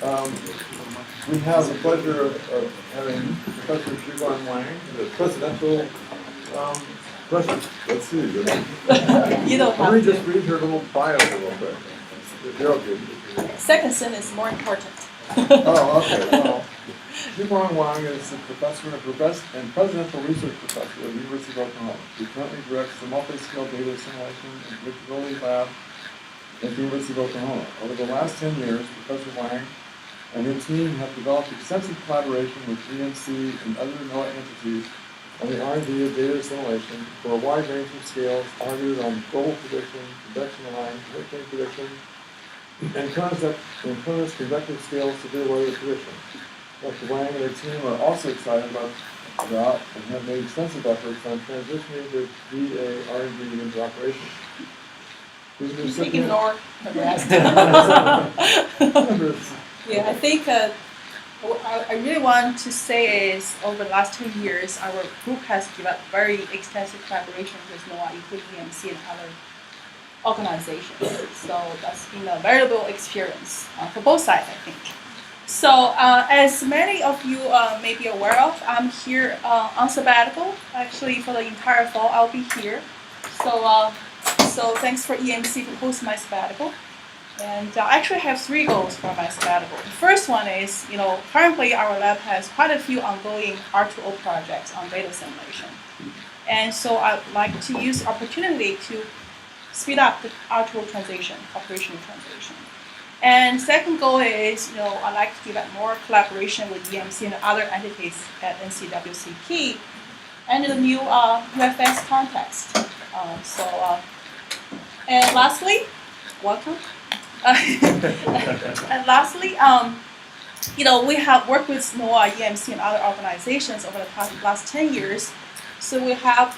We have the pleasure of having Professor Xuguang Wang, the presidential president. Let's see. You don't have Let me to. just read her little bio a little bit. You're okay. Second sentence is more important. Oh, okay. Well, Xuguang Wang is the professor and presidential research professor at the University of Oklahoma. He currently directs the multi-scale data assimilation and predictability lab at the University of Oklahoma. Over the last 10 years, Professor Wang and her team have developed extensive collaboration with EMC and other NOAA entities on the R&D of data assimilation for a wide range of scales targeted on global prediction, convection line, hurricane prediction, and convective-scale severe weather prediction. Dr. Wang and her team are also excited about and have made extensive efforts on transitioning the DA R&D into operation. You can ignore the rest. Yeah, I think what I really want to say is over the last 2 years, our group has developed very extensive collaboration with NOAA, including EMC and other organizations. So that's been a valuable experience for both sides, I think. So as many of you may be aware of, I'm here on sabbatical. Actually, for the entire fall, I'll be here. So thanks for EMC for hosting my sabbatical. And I actually have 3 goals for my sabbatical. The first one is, currently our lab has quite a few ongoing R2O projects on data simulation. And so I'd like to use the opportunity to speed up the R2O transition, operational transition. And second goal is, I'd like to develop more collaboration with EMC and other entities at NCWCP and in the new UFS context. And lastly, welcome. And lastly, we have worked with NOAA, EMC, and other organizations over the last 10 years. So we have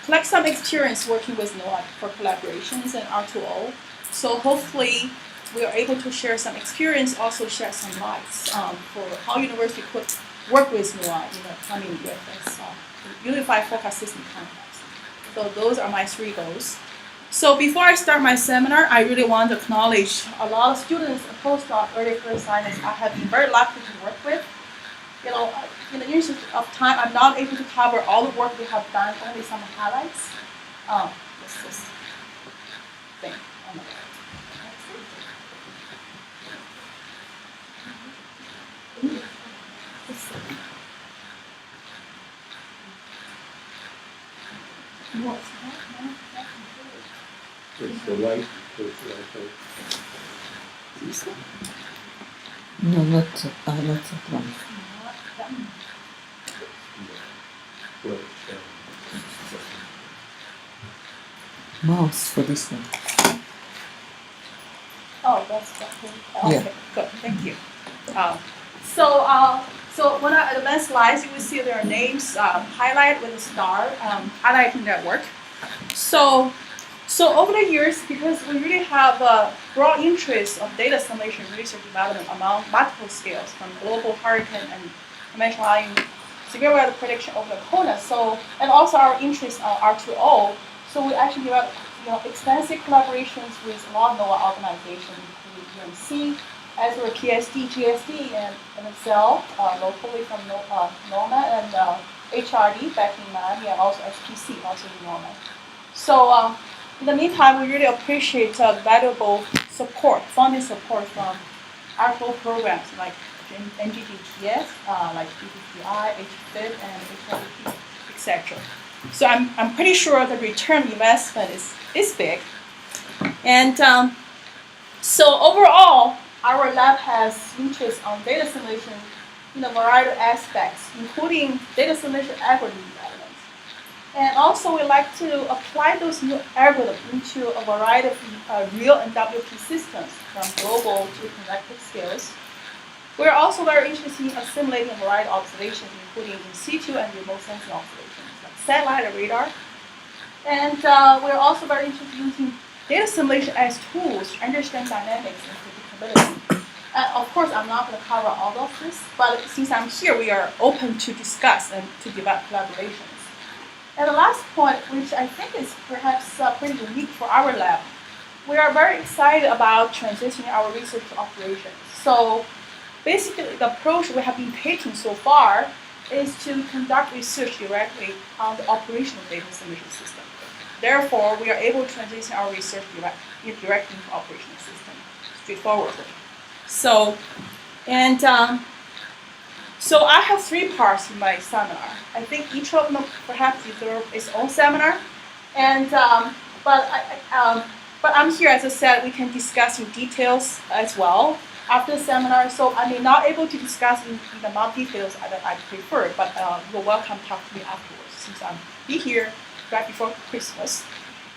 collect some experience working with NOAA for collaborations and R2O. So hopefully we are able to share some experience, also share some lights for how university could work with NOAA in the coming UFS Unified Forecast System context. So those are my 3 goals. So before I start my seminar, I really want to acknowledge a lot of students and postdocs, early career scientists I have been very lucky to work with. In the interest of time, I'm not able to cover all the work we have done, only some highlights. This thing on the right. What's that? It's the light. This one? No, not that one. Mouse for this one. Oh, that's okay. Yeah. Good. Thank you. So when I advance slides, you will see there are names highlighted with a star, highlighting their work. So over the years, because we really have a broad interest of data assimilation research development among multiple scales, from global hurricane and conventional severe weather prediction over the corner. And also our interest on R2O. So we actually developed extensive collaborations with a lot of NOAA organizations, including EMC, as well as PSD, GSD, and Excel, locally from NOMA and HRD back in Miami, and also SPC, also in NOMA. So in the meantime, we really appreciate valuable support, funding support from R2O programs like NGGTS, like GTTI, HFIT, and HRDP, etc. So I'm pretty sure the return investment is big. And so overall, our lab has interest on data simulation in a variety of aspects, including data simulation algorithm development. And also we like to apply those new algorithms into a variety of real and WP systems from global to convective scales. We're also very interested in assimilating a variety of observations, including in situ and remote sensing observations, like satellite and radar. And we're also very interested in using data simulation as tools to understand dynamics and predictability. Of course, I'm not going to cover all of this, but since I'm here, we are open to discuss and to develop collaborations. And the last point, which I think is perhaps pretty unique for our lab, we are very excited about transitioning our research to operations. So basically the approach we have been taking so far is to conduct research directly on the operational data assimilation system. Therefore, we are able to transition our research directly into operational system straightforwardly. So, and so I have 3 parts in my seminar. I think each of them perhaps deserve its own seminar. And but I'm here, as I said, we can discuss in details as well after the seminar. So I may not able to discuss in the amount of details that I prefer, but you're welcome to talk to me afterwards since I'll be here right before Christmas.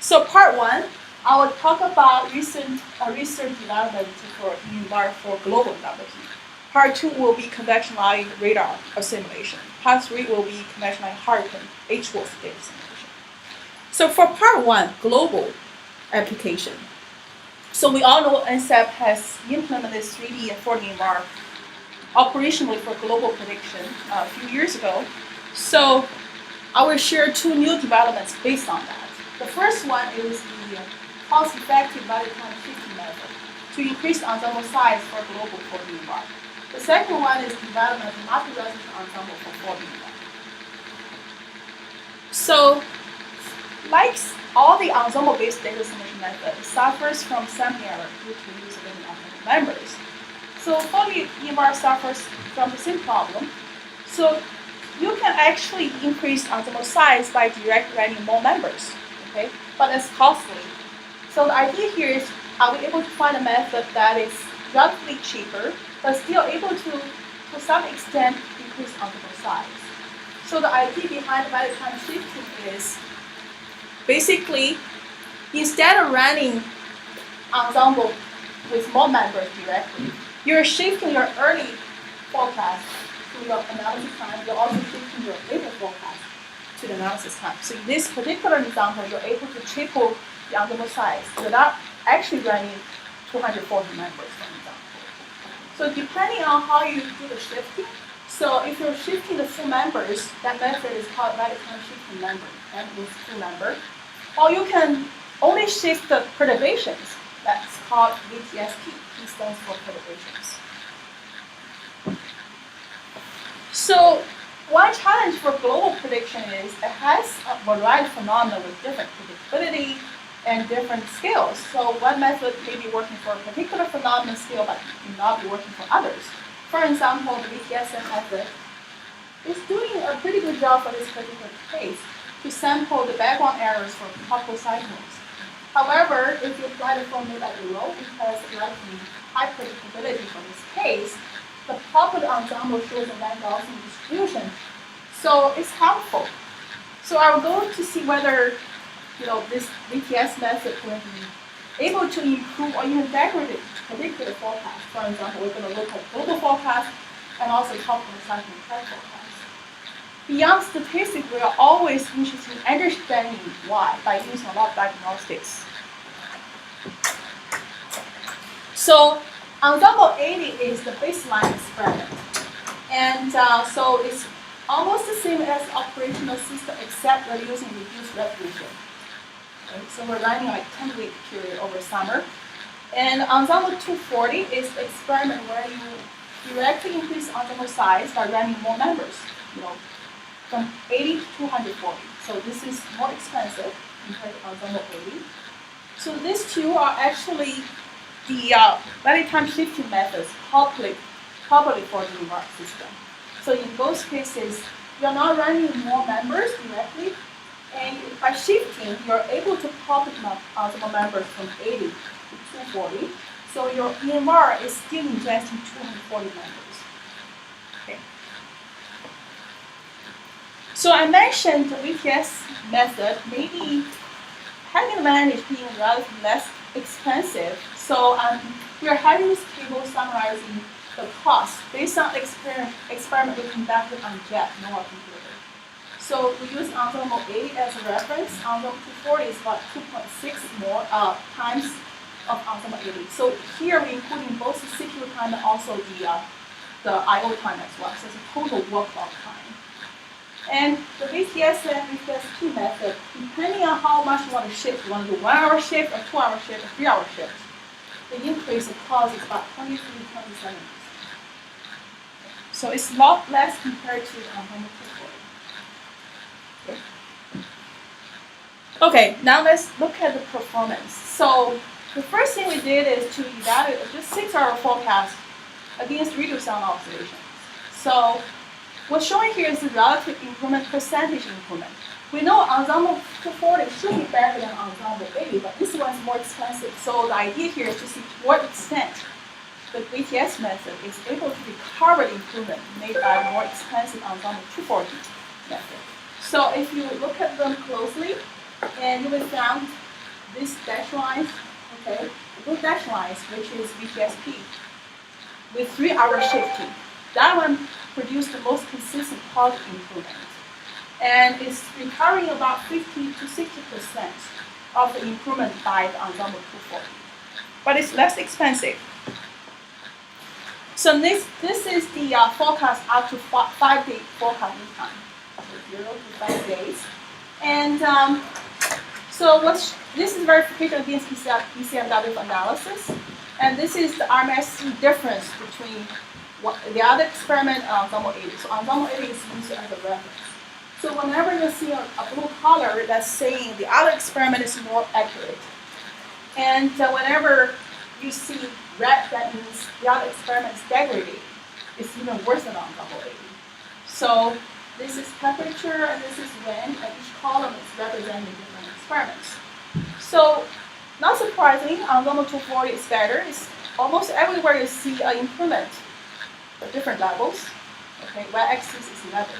So part 1, I will talk about recent research development for EnVar for global networking. Part 2 will be conventional radar assimilation. Part 3 will be conventional hurricane H-Wolf data assimilation. So for part 1, global application. So we all know NCEP has implemented 3D and 4D EnVar operationally for global prediction a few years ago. So I will share 2 new developments based on that. The first one is the cost-effective value time shifting method to increase the ensemble size for global 4D EnVar. The second one is development of multi-resonance ensemble for 4D EnVar. So, like all the ensemble-based data assimilation methods, suffers from sampling error due to use of many ensemble members. So 4D EnVar suffers from the same problem. So you can actually increase ensemble size by direct running more members, okay? But it's costly. So the idea here is, are we able to find a method that is relatively cheaper, but still able to some extent, increase ensemble size? So the idea behind the value time shifting is basically, instead of running ensemble with more members directly, you're shifting your early forecast to your analysis time. You're also shifting your later forecast to the analysis time. So in this particular example, you're able to triple the ensemble size without actually running 240 members, for example. So depending on how you do the shifting, so if you're shifting the full members, that method is called value time shifting member, and with full member. Or you can only shift the perturbations. That's called VTSP. P stands for perturbations. So one challenge for global prediction is it has a variety of phenomena with different predictability and different scales. So one method may be working for a particular phenomenon scale, but may not be working for others. For example, the VTSM method is doing a pretty good job for this particular case to sample the background errors for couple cyclones. However, if you apply the formula at low, because likely high predictability for this case, the proper ensemble shows a Van Gaussian distribution. So it's helpful. So our goal is to see whether this VTS method will be able to improve or even degrade it to predict the forecast. For example, we're going to look at global forecast and also couple cyclone type forecast. Beyond statistics, we are always interested in understanding why by using a lot of diagnostics. So Ensemble 80 is the baseline experiment. And so it's almost the same as operational system, except we're using reduced resolution. Okay, so we're running like 10-week period over summer. And Ensemble 240 is the experiment where you directly increase ensemble size by running more members, from 80 to 240. So this is more expensive compared to Ensemble 80. So these two are actually the value time shifting methods properly for the EnVar system. So in both cases, you're not running more members directly, and by shifting, you're able to pop ensemble members from 80 to 240. So your EnVar is still ingesting 240 members. Okay. So I mentioned the VTS method maybe having an advantage being relatively less expensive. So we are having this table summarizing the cost based on the experiment we conducted on JET, NOAA computer. So we use Ensemble 80 as a reference. Ensemble 240 is about 2.6 more times of Ensemble 80. So here we're including both the CPU time and also the I/O time as well. So it's a total work log time. And the VTS and VTSP method, depending on how much you want to shift, you want to do 1 hour shift, or 2 hour shift, or 3 hour shift, the increase of cost is about 23 to 27%. So it's a lot less compared to the Ensemble 240. Okay, now let's look at the performance. So the first thing we did is to evaluate just 6-hour forecast against radio sound observations. So what's showing here is the relative improvement, percentage improvement. We know Ensemble 240 should be better than Ensemble 80, but this one's more expensive. So the idea here is to see to what extent the VTS method is able to recover the improvement made by the more expensive Ensemble 240 method. So if you look at them closely, and you will find these dash lines, okay, blue dash lines, which is VTSP, with 3-hour shifting. That one produced the most consistent positive improvement. And it's recovering about 50 to 60% of the improvement by the Ensemble 240. But it's less expensive. So this is the forecast up to 5-day forecasting time, so 0 to 5 days. And so this is verification against ECMW analysis. And this is the RMSE difference between the other experiment and Ensemble 80. So Ensemble 80 is used as a reference. So whenever you see a blue color, that's saying the other experiment is more accurate. And whenever you see red, that means the other experiment is degraded. It's even worse than Ensemble 80. So this is temperature and this is wind, and each column is representing different experiments. So not surprising, Ensemble 240 is better. It's almost everywhere you see an improvement at different levels. Okay, y-axis is level.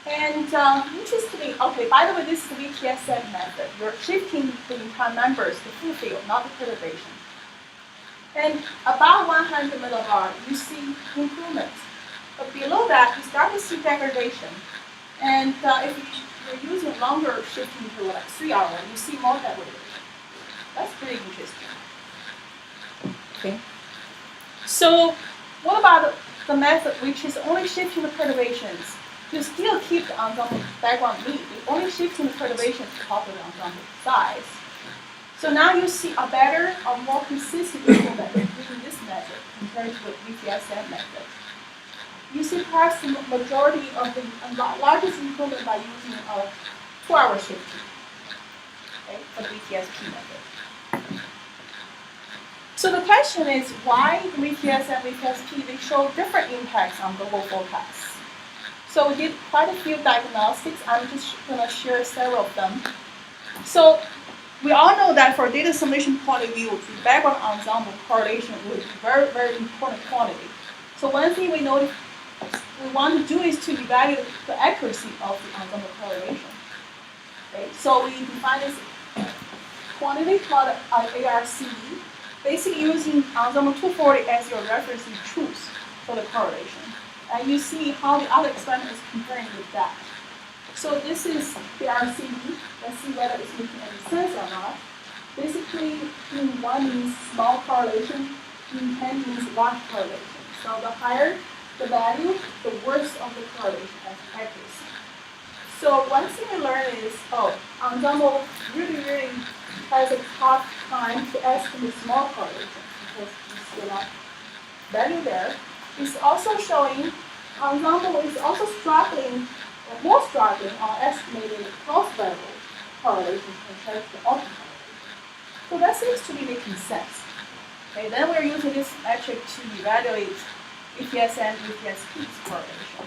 And interestingly, okay, by the way, this is the VTSM method. You're shifting the entire members, the full field, not the perturbation. And about 100 millibar, you see improvement. But below that, you start to see degradation. And if you're using longer shifting to like 3 hours, you see more degradation. That's pretty interesting. Okay. So what about the method which is only shifting the perturbations? You still keep the ensemble background mean. You're only shifting the perturbations to copy the ensemble size. So now you see a better or more consistent improvement using this method compared to the VTSM method. You see perhaps the majority of the largest improvement by using a 2-hour shifting, okay, for the VTSP method. So the question is, why the VTS and VTSP, they show different impacts on global forecasts? So we did quite a few diagnostics. I'm just going to share several of them. So we all know that for data simulation point of view, the background ensemble correlation would be very, very important quantity. So one thing we want to do is to evaluate the accuracy of the ensemble correlation. Okay? So we define this quantity called ARCE, basically using Ensemble 240 as your reference truth for the correlation. And you see how the other experiment is comparing with that. So this is the RCE. Let's see whether it's making any sense or not. Basically, in 1 means small correlation, in 10 means large correlation. So the higher the value, the worse of the correlation as accuracy. So one thing we learned is, Ensemble really, really has a tough time to estimate small correlation because you see a lot of value there. It's also showing Ensemble is also struggling, or more struggling on estimating the cross-level correlation compared to the autocorrelation. So that seems to be making sense. Okay, then we're using this metric to evaluate VTS and VTSP's correlation.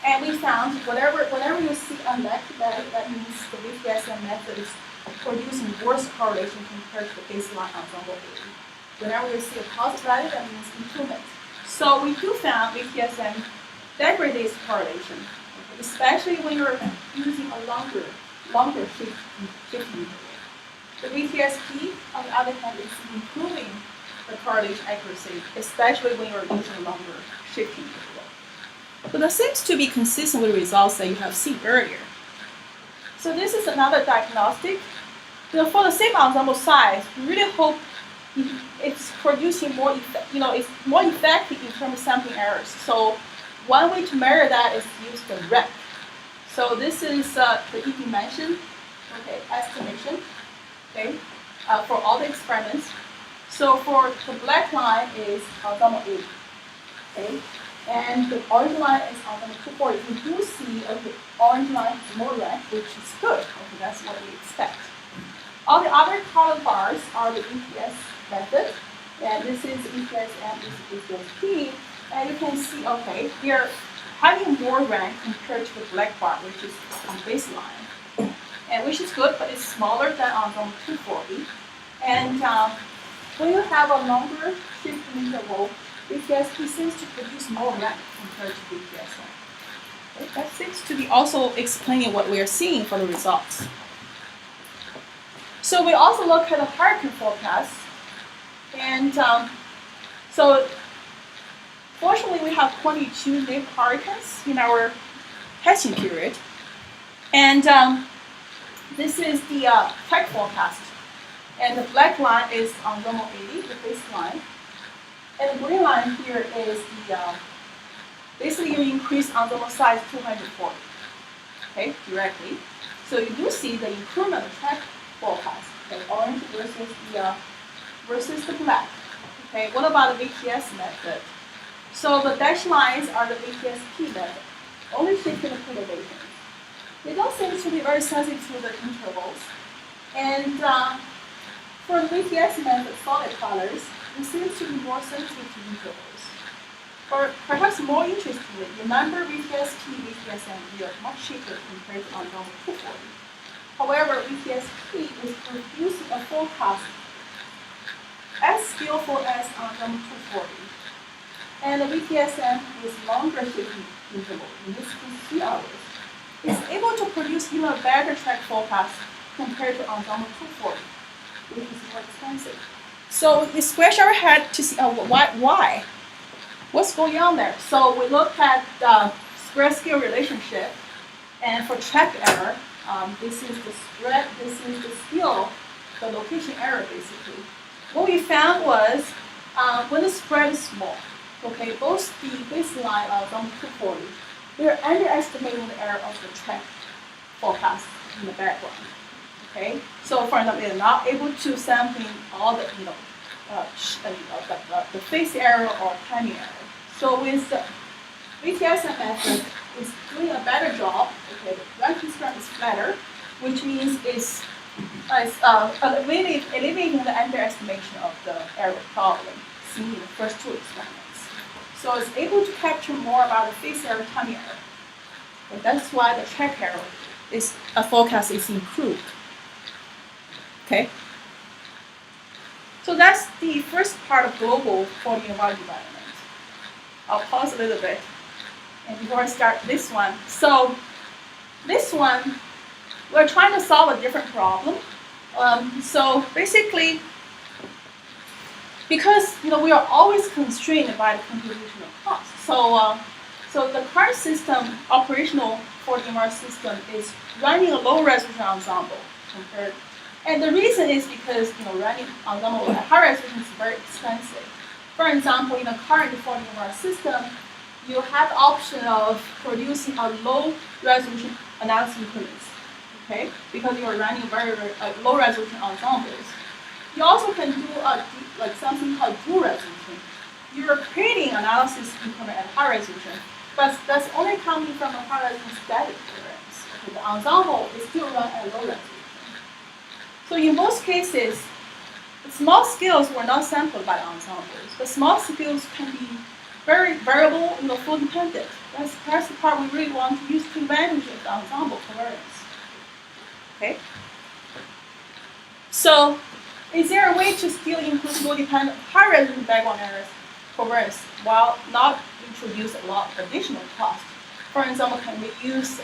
And we found whenever you see a negative value, that means the VTSM method is producing worse correlation compared to the baseline Ensemble 80. Whenever you see a positive value, that means improvement. So we do found VTSM degrades correlation, okay, especially when you're using a longer shifting period. The VTSP, on the other hand, is improving the correlation accuracy, especially when you're using a longer shifting period. But that seems to be consistent with the results that you have seen earlier. So this is another diagnostic. For the same ensemble size, we really hope it's producing more, it's more effective in terms of sampling errors. So one way to measure that is to use the rep. So this is the EP mentioned, okay, estimation, okay, for all the experiments. So for the black line is ensemble 80, okay, And the orange line is ensemble 240. We do see the orange line is more red, which is good. Okay, that's what we expect. All the other colored bars are the EPS method, and this is EPS and this is EPSP. And you can see, okay, we are having more rank compared to the black bar, which is on baseline, and which is good, but it's smaller than ensemble 240. And when you have a longer shift interval, EPSP seems to produce more rank compared to EPSM. Okay, that seems to be also explaining what we are seeing for the results. So we also look at the hurricane forecast, and so fortunately we have 22 named hurricanes in our testing period, and this is the tech forecast, and the black line is ensemble 80, the baseline, and the green line here is the basically you increase ensemble size 240, okay, directly. So you do see the improvement of tech forecast, okay, orange versus the black. Okay, what about the VTS method? So the dashed lines are the VTSP method, only shifting the perturbations. They don't seem to be very sensitive to the intervals. And for the VTS method, solid colors, it seems to be more sensitive to intervals. Or perhaps more interestingly, remember VTSP, VTSM, they are much cheaper compared to ensemble 240. However, VTSP is producing a forecast as skillful as ensemble 240. And the VTSM is longer shifting interval, in this case 3 hours. It's able to produce even a better track forecast compared to ensemble 240, which is more expensive. So we scratch our head to see why? What's going on there? So we look at the spread scale relationship, and for track error, this is the spread, this is the scale, the location error basically. What we found was when the spread is small, okay, both the baseline of ensemble 240, we are underestimating the error of the track forecast in the background. Okay, so for example, they're not able to sample all the the phase error or timing error. So with the VTSM method, is doing a better job. Okay, the ranking spread is flatter, which means it's eliminating the underestimation of the error problem seen in the first 2 experiments. So it's able to capture more about the phase error, timing error. And that's why the track error forecast is improved. Okay. So that's the first part of global for the EnVar development. I'll pause a little bit, and before I start this one. So this one, we're trying to solve a different problem. So basically, because we are always constrained by the computational cost. So the current system, operational for the EnVar system, is running a low resolution ensemble compared. And the reason is because running ensemble at high resolution is very expensive. For example, in a current for the EnVar system, you have the option of producing a low resolution analysis equivalence, okay? Because you are running very low resolution ensembles. You also can do something called dual resolution. You are creating analysis equivalent at high resolution, but that's only coming from a high resolution static clearance. Okay, the ensemble is still run at low resolution. So in most cases, the small scales were not sampled by the ensembles. The small scales can be very variable, flow dependent. That's perhaps the part we really want to use to advantage of the ensemble covariance. Okay. So, is there a way to still include flow dependent high resolution background errors covariance while not introduce a lot of additional cost? For example, can we use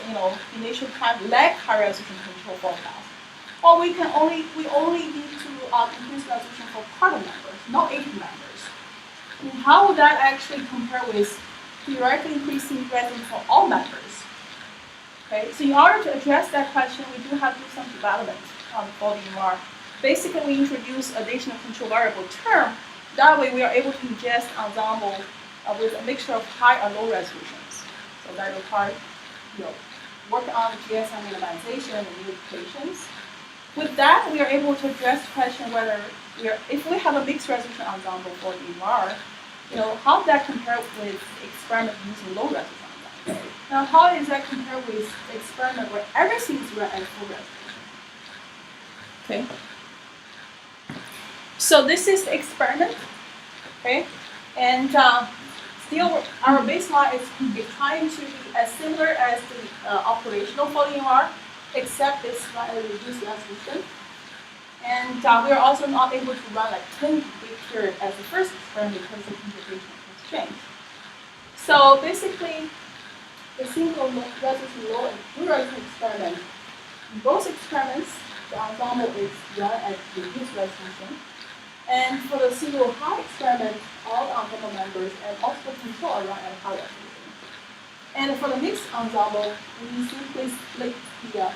initial time lag high resolution control forecast? Or we only need to increase resolution for partial numbers, not 80 numbers. And how would that actually compare with theoretically increasing resolution for all numbers? Okay, so in order to address that question, we do have to do some development for the EnVar. Basically, we introduce additional control variable term. That way, we are able to ingest ensemble with a mixture of high and low resolutions. So that requires, work on GSM minimization and new equations. With that, we are able to address the question whether if we have a mixed resolution ensemble for the EnVar, how does that compare with experiment using low resolution ensemble? Now, how does that compare with experiment where everything is run at full resolution? Okay. So this is the experiment. Okay, and still our baseline is trying to be as similar as the operational for EMR, except it's slightly reduced resolution. And we are also not able to run like 10-week period as the first experiment because of computation constraints. So basically, the single resolution low and full resolution experiment, in both experiments, the ensemble is run at reduced resolution. And for the single high experiment, all the ensemble members and multiple control are run at high resolution. And for the mixed ensemble, we simply split the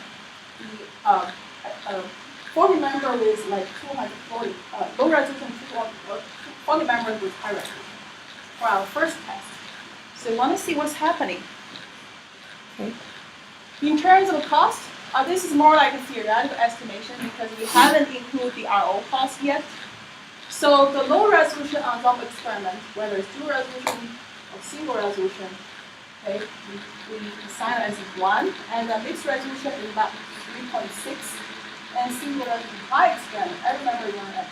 40 member with like 240 low resolution, 40 members with high resolution for our first test. So you want to see what's happening. Okay. In terms of cost, this is more like a theoretical estimation because we haven't included the RO cost yet. So the low resolution ensemble experiment, whether it's dual resolution or single resolution, okay, we assign it as 1, and the mixed resolution is about 3.6, and single resolution high experiment, every member run at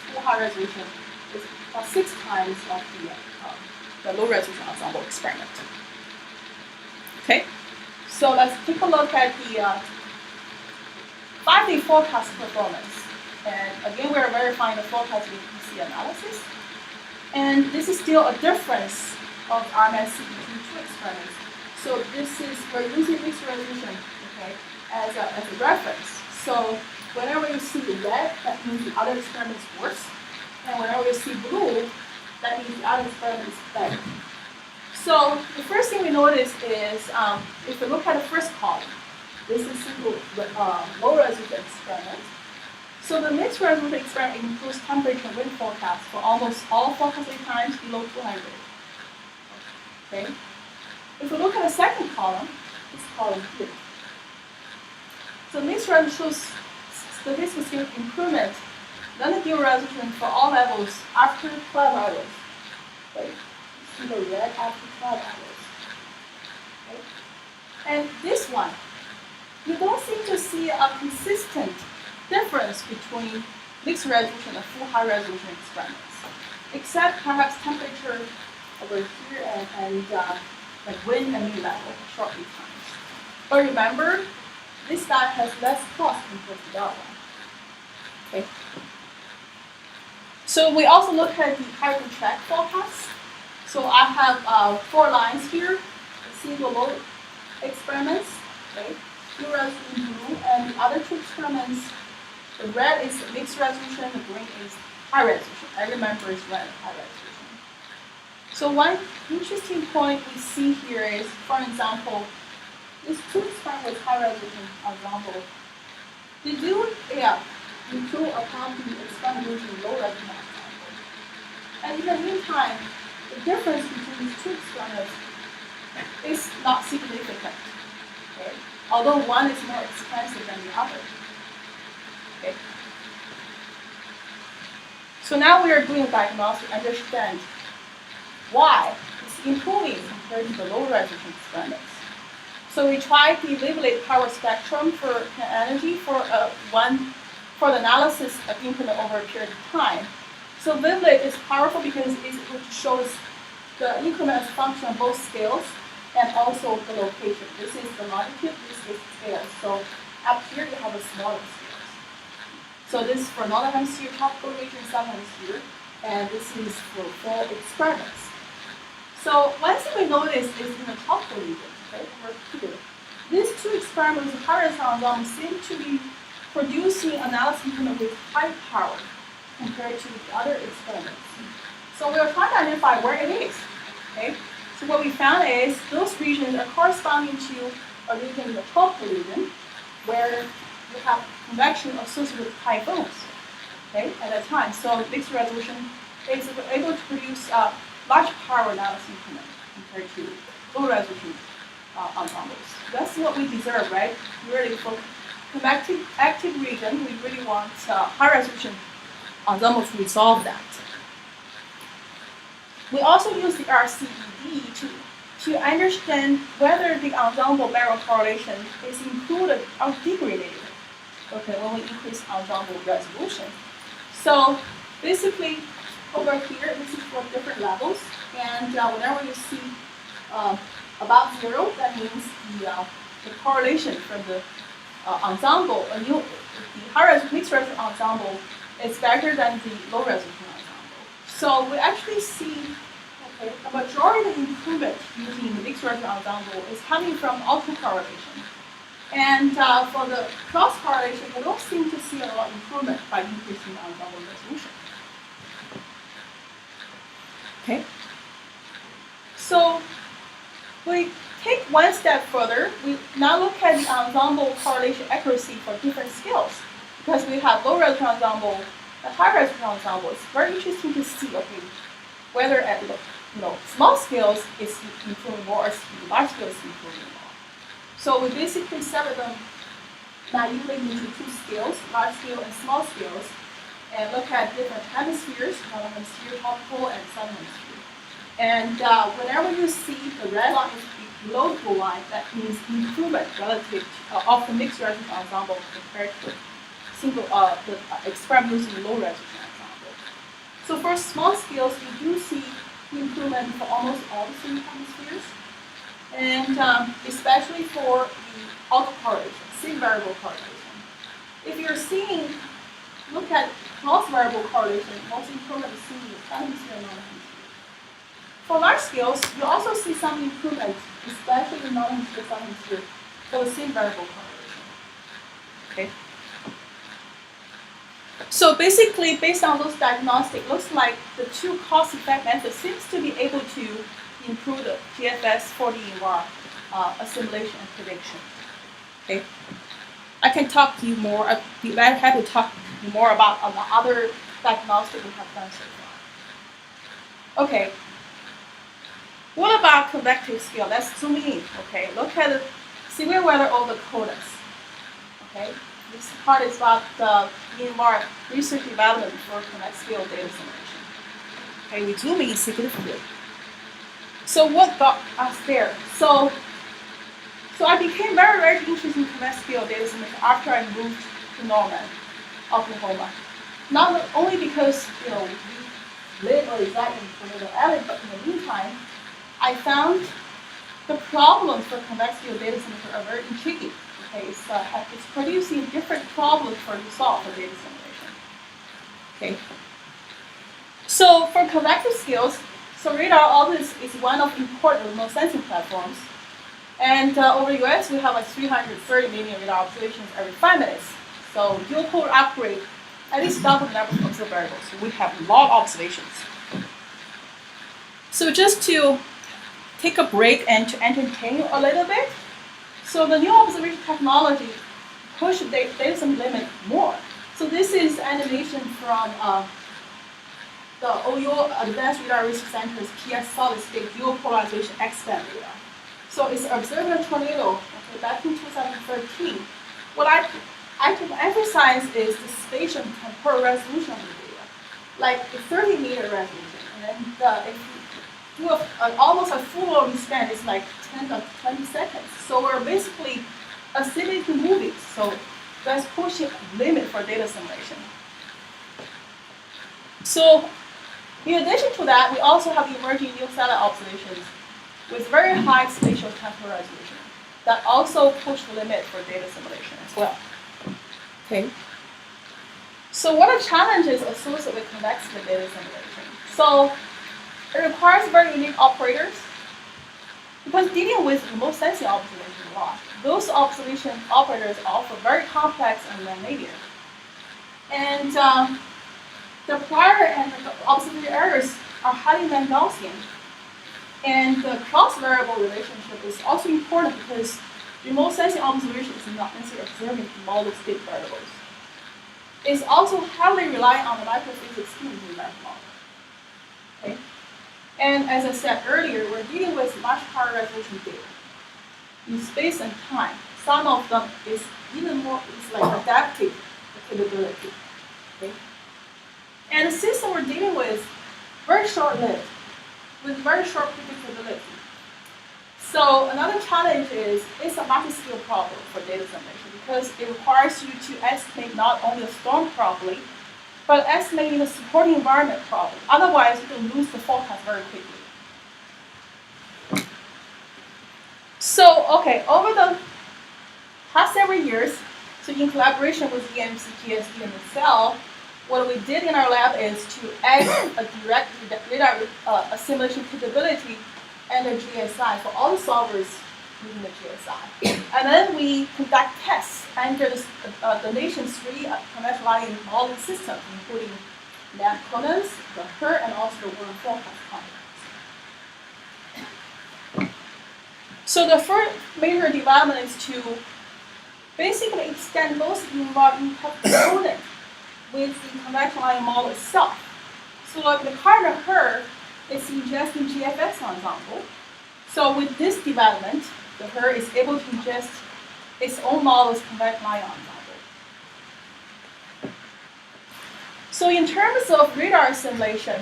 full high resolution is about 6 times of the low resolution ensemble experiment. Okay, so let's take a look at the 5-day forecast performance. And again, we're verifying the forecast with EC analysis. And this is still a difference of RMS between 2 experiments. So this is, we're using mixed resolution, okay, as a reference. So whenever you see red, that means the other experiment is worse. And whenever you see blue, that means the other experiment is better. So the first thing we notice is, if we look at the first column, this is single low resolution experiment. So the mixed resolution experiment includes temperature and wind forecast for almost all forecasting times below 200. Okay. If we look at the second column, this column here. So mixed resolution shows statistical significant improvement than the dual resolution for all levels after 12 hours. Okay. See the red after 12 hours. Okay. And this one, you don't seem to see a consistent difference between mixed resolution and full high resolution experiments, except perhaps temperature over here and like wind and wind level short lead times. But remember, this guy has less cost compared to that one. Okay. So we also look at the hydrogen track forecast. So I have 4 lines here, single low experiments, okay, dual resolution blue, and the other 2 experiments. The red is mixed resolution, the green is high resolution. Every member is run at high resolution. So one interesting point we see here is, for example, these 2 experiments with high resolution ensemble, they do improve upon the experiment using low resolution ensemble. And in the meantime, the difference between these 2 experiments is not significant. Okay? Although one is more expensive than the other. Okay. So now we are doing a diagnostic to understand why it's improving compared to the low resolution experiments. So we tried the Vivalate power spectrum for energy for the analysis of increment over a period of time. So Vivalate is powerful because it shows the increment as a function of both scales and also the location. This is the longitude, this is scale. So up here you have a smaller scale. So this is for northern hemisphere, tropical region, southern hemisphere, and this is for full experiments. So one thing we noticed is in the tropical region, okay, over here, these 2 experiments with high resolution ensemble seem to be producing analysis increment with high power compared to the other experiments. So we are trying to identify where it is. Okay? So what we found is those regions are corresponding to a region in the tropical region where you have convection associated with typhoons, okay, at that time. So mixed resolution is able to produce large power analysis increment compared to low resolution ensembles. That's what we deserve, right? Really, for convective active region, we really want high resolution ensemble to resolve that. we also use the RCED to understand whether the ensemble variable correlation is included or degraded. Okay, when we increase ensemble resolution. So basically, over here, this is for different levels, and whenever you see about 0, that means the correlation from the ensemble, the high mixed resolution ensemble is better than the low resolution ensemble. So we actually see a majority of the improvement using the mixed resolution ensemble is coming from autocorrelation. And for the cross correlation, we don't seem to see a lot of improvement by increasing the ensemble resolution. Okay. So we take one step further. We now look at the ensemble correlation accuracy for different scales. Because we have low resolution ensemble and high resolution ensemble, it's very interesting to see whether at small scales it's improving more or large scales improving more. So we basically separate them naively into 2 scales, large scale and small scales, and look at different hemispheres, northern hemisphere, tropical, and southern hemisphere. And whenever you see the red line is below the blue line, that means improvement relative of the mixed resolution ensemble compared to the experiment using low resolution ensemble. So for small scales, you do see improvement for almost all the 3 hemispheres. And especially for the autocorrelation, same variable correlation. If you're seeing, look at cross variable correlation, most improvement is seen in the southern hemisphere and northern hemisphere. For large scales, you also see some improvement, especially in northern hemisphere, southern hemisphere, for the same variable correlation. Okay. So basically, based on those diagnostics, looks like the 2 cause-effect methods seems to be able to improve the GFS for the EnVar assimilation and prediction. Okay, I can talk to you more. I'd be very happy to talk to you more about the other diagnostics we have done so far. Okay, what about Convective-Scale? Let's zoom in. Okay, look at the severe weather over the codas. Okay, this part is about the EnVar research development for Convective-Scale data simulation. Okay, we zoom in significantly. So what got us there? So I became very, very interested in Convective-Scale data simulation after I moved to Norman, Oklahoma. Not only because we live or reside in Tornado Alley, but in the meantime, I found the problems for Convective-Scale data simulation are very intriguing. Okay, it's producing different problems for you to solve for data simulation. Okay. So for Convective-Scales, so radar always is one of important remote sensing platforms. And over the US, we have like 330 million radar observations every 5 minutes. So dual pole upgrade, at least double the number of observed variables. So we have a lot of observations. So just to take a break and to entertain you a little bit, so the new observation technology push the data limit more. So this is animation from the OU Advanced Radar Research Center's PS solid state dual polarization X-band radar. So it's observed a tornado back in 2013. What I can emphasize is the spatial and temporal resolution of the data, like the 30-meter resolution. And if you do almost a full rolling scan, it's like 10 to 20 seconds. So we're basically assimilating movies. So that's pushing limit for data simulation. So in addition to that, we also have emerging new satellite observations with very high spatial temporal resolution that also push the limit for data simulation as well. Okay. So what are challenges associated with convective data simulation? So it requires very unique operators because dealing with remote sensing observation a lot, those observation operators are often very complex and nonlinear. And the prior and the observation errors are highly non-Gaussian. And the cross-variable relationship is also important because remote sensing observation is not necessarily observing model state variables. It's also heavily reliant on the microphysics scheme in that model. Okay? And as I said earlier, we're dealing with much higher resolution data in space and time. Some of them is even more, it's like adaptive capability. Okay? And the system we're dealing with very short-lived. with very short predictability. So another challenge is it's a multi-scale problem for data simulation because it requires you to estimate not only the storm properly, but estimating the supporting environment properly. Otherwise, you can lose the forecast very quickly. So, okay, over the past several years, so in collaboration with EMC, GSD, and Excel, what we did in our lab is to add a direct radar assimilation capability and a GSI for all the solvers using the GSI. And then we conduct tests under the nation's three conventional modeling systems, including NAM Conas, the HER, and also the Warren forecast complex. So the first major development is to basically extend both EnVar component with the conventional model itself. So like the current HER is ingesting GFX ensemble. So with this development, the HER is able to ingest its own model's conventional ensemble. So in terms of radar assimilation,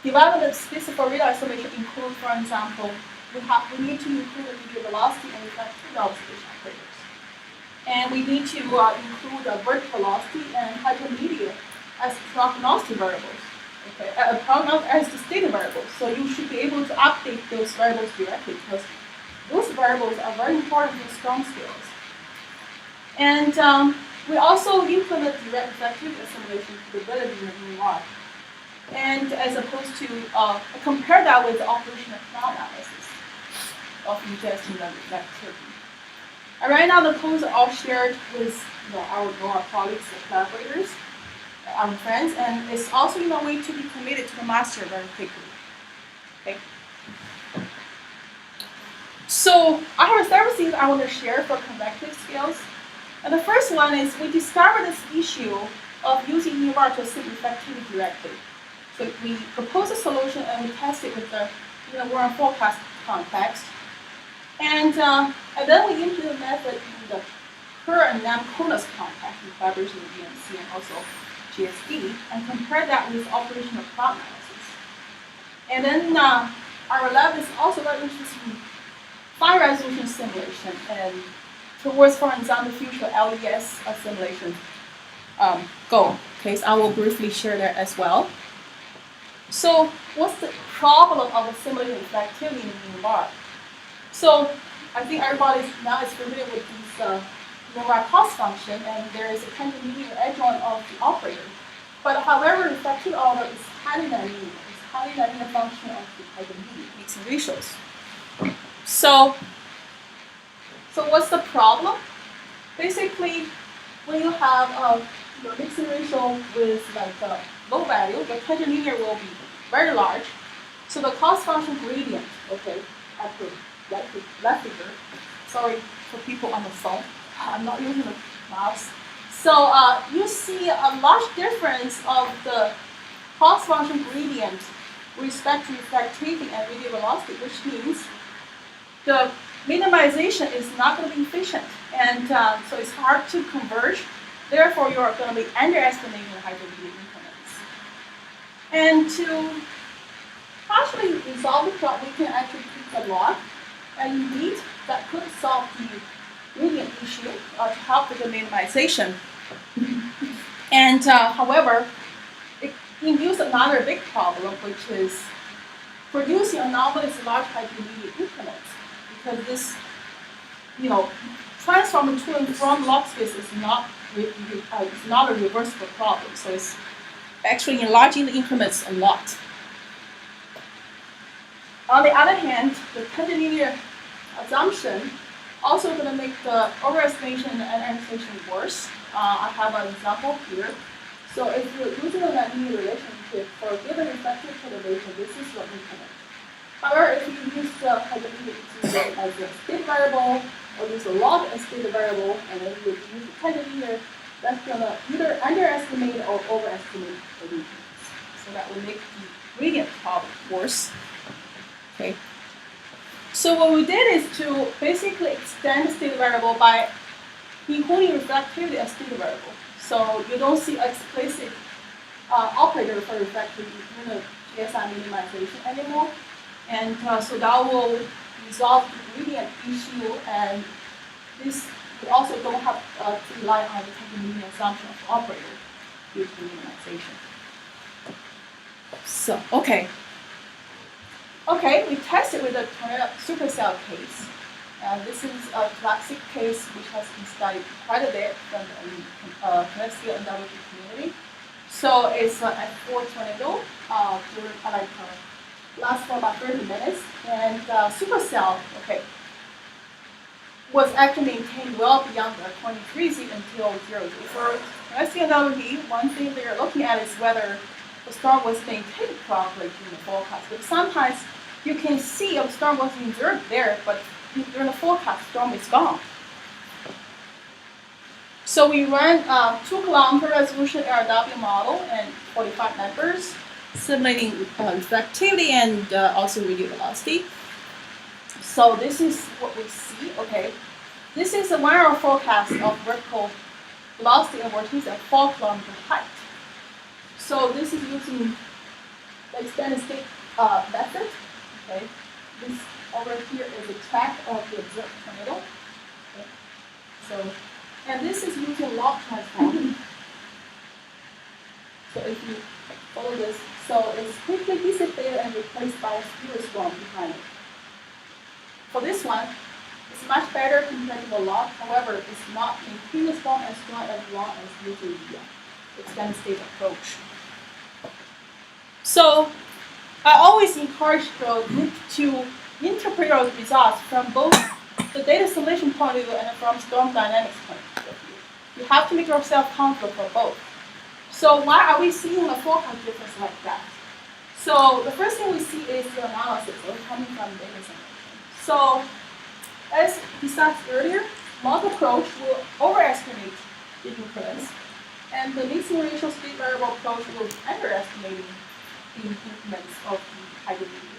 development specific for radar assimilation include, for example, we need to include the media velocity and reflectivity observation operators. And we need to include the vertical velocity and hypermedia as prognostic variables. Okay, as the state variables. So you should be able to update those variables directly because those variables are very important for storm scales. And we also implement direct reflectivity assimilation capability in EnVar. And as opposed to compare that with the operational cloud analysis of ingesting the reflectivity. And right now the codes are all shared with our colleagues and collaborators, our friends, and it's also in a way to be committed to the master very quickly. Okay. So I have several things I want to share for convective scales. And the first one is we discovered this issue of using EnVar to assimilate reflectivity directly. So we propose a solution and we test it with the Warren forecast context. And then we implement the method in the HER and NAM Conas context in collaboration with EMC and also GSD, and compare that with operational cloud analysis. And then our lab is also very interested in fine resolution simulation and towards, for example, future LES simulation goal. Okay, so I will briefly share that as well. So what's the problem of assimilating reflectivity in EnVar? So I think everybody now is familiar with these EnVar cost function, and there is a tangent-linear adjoint of the operator. But however, reflective order is highly nonlinear. It's highly nonlinear function of the tangent-linear mixing ratios. So what's the problem? Basically, when you have your mixing ratio with like a low value, the tangent linear will be very large. So the cost function gradient, okay, at the left figure. Sorry for people on the phone. I'm not using the mouse. So you see a large difference of the cost function gradient with respect to reflectivity and radial velocity, which means the minimization is not going to be efficient, and so it's hard to converge. Therefore, you're going to be underestimating the hypermedia increments. And to partially resolve the problem, we can actually keep the log, and indeed, that could solve the gradient issue to help with the minimization. And however, it induces another big problem, which is producing anomalous large hypermedia increments. Because this, transforming to and from log space is not a reversible problem. So it's actually enlarging the increments a lot. On the other hand, the tangent linear assumption also going to make the overestimation and underestimation worse. I have an example here. So if you're using a nonlinear relationship for a given reflective perturbation, this is your increment. However, if you use the hypermedia as a state variable, or use a log as state variable, and then you use the tangent linear, that's going to either underestimate or overestimate the regions. So that will make the gradient problem worse. Okay. So what we did is to basically extend the state variable by including reflectivity as state variable. So you don't see explicit operator for reflective GSI minimization anymore. And so that will resolve the gradient issue, and this we also don't have to rely on the technique assumption of operator due to minimization. So, okay, we tested with a supercell case. This is a classic case which has been studied quite a bit from the Convective-Scale and WG community. So it's at 4 tornado, lasts for about 30 minutes, and supercell, was actually maintained well beyond the 23 Z until 0 Z. For Convective-Scale and WG, one thing they're looking at is whether the storm was maintained properly during the forecast. But sometimes you can see a storm was observed there, but during the forecast, the storm is gone. So we ran 2 kilometer resolution RW model and 45 members, simulating reflectivity and also radial velocity. So this is what we see. This is a 1 hour forecast of vertical velocity and vortices at 4 kilometer height. So this is using the extended state method. This over here is a track of the observed tornado. So, and this is using log transform. So if you follow this, so it's quickly dissipated and replaced by a skewer storm behind it. For this one, it's much better compared to the log. However, it's not maintaining the storm as long as using the extended state approach. So I always encourage the group to interpret your results from both the data simulation point of view and from storm dynamics point of view. You have to make yourself comfortable for both. So why are we seeing a forecast difference like that? So the first thing we see is the analysis coming from data simulation. So as discussed earlier, model approach will overestimate the increments, and the mixing ratio state variable approach will be underestimating the increments of the hydrogen.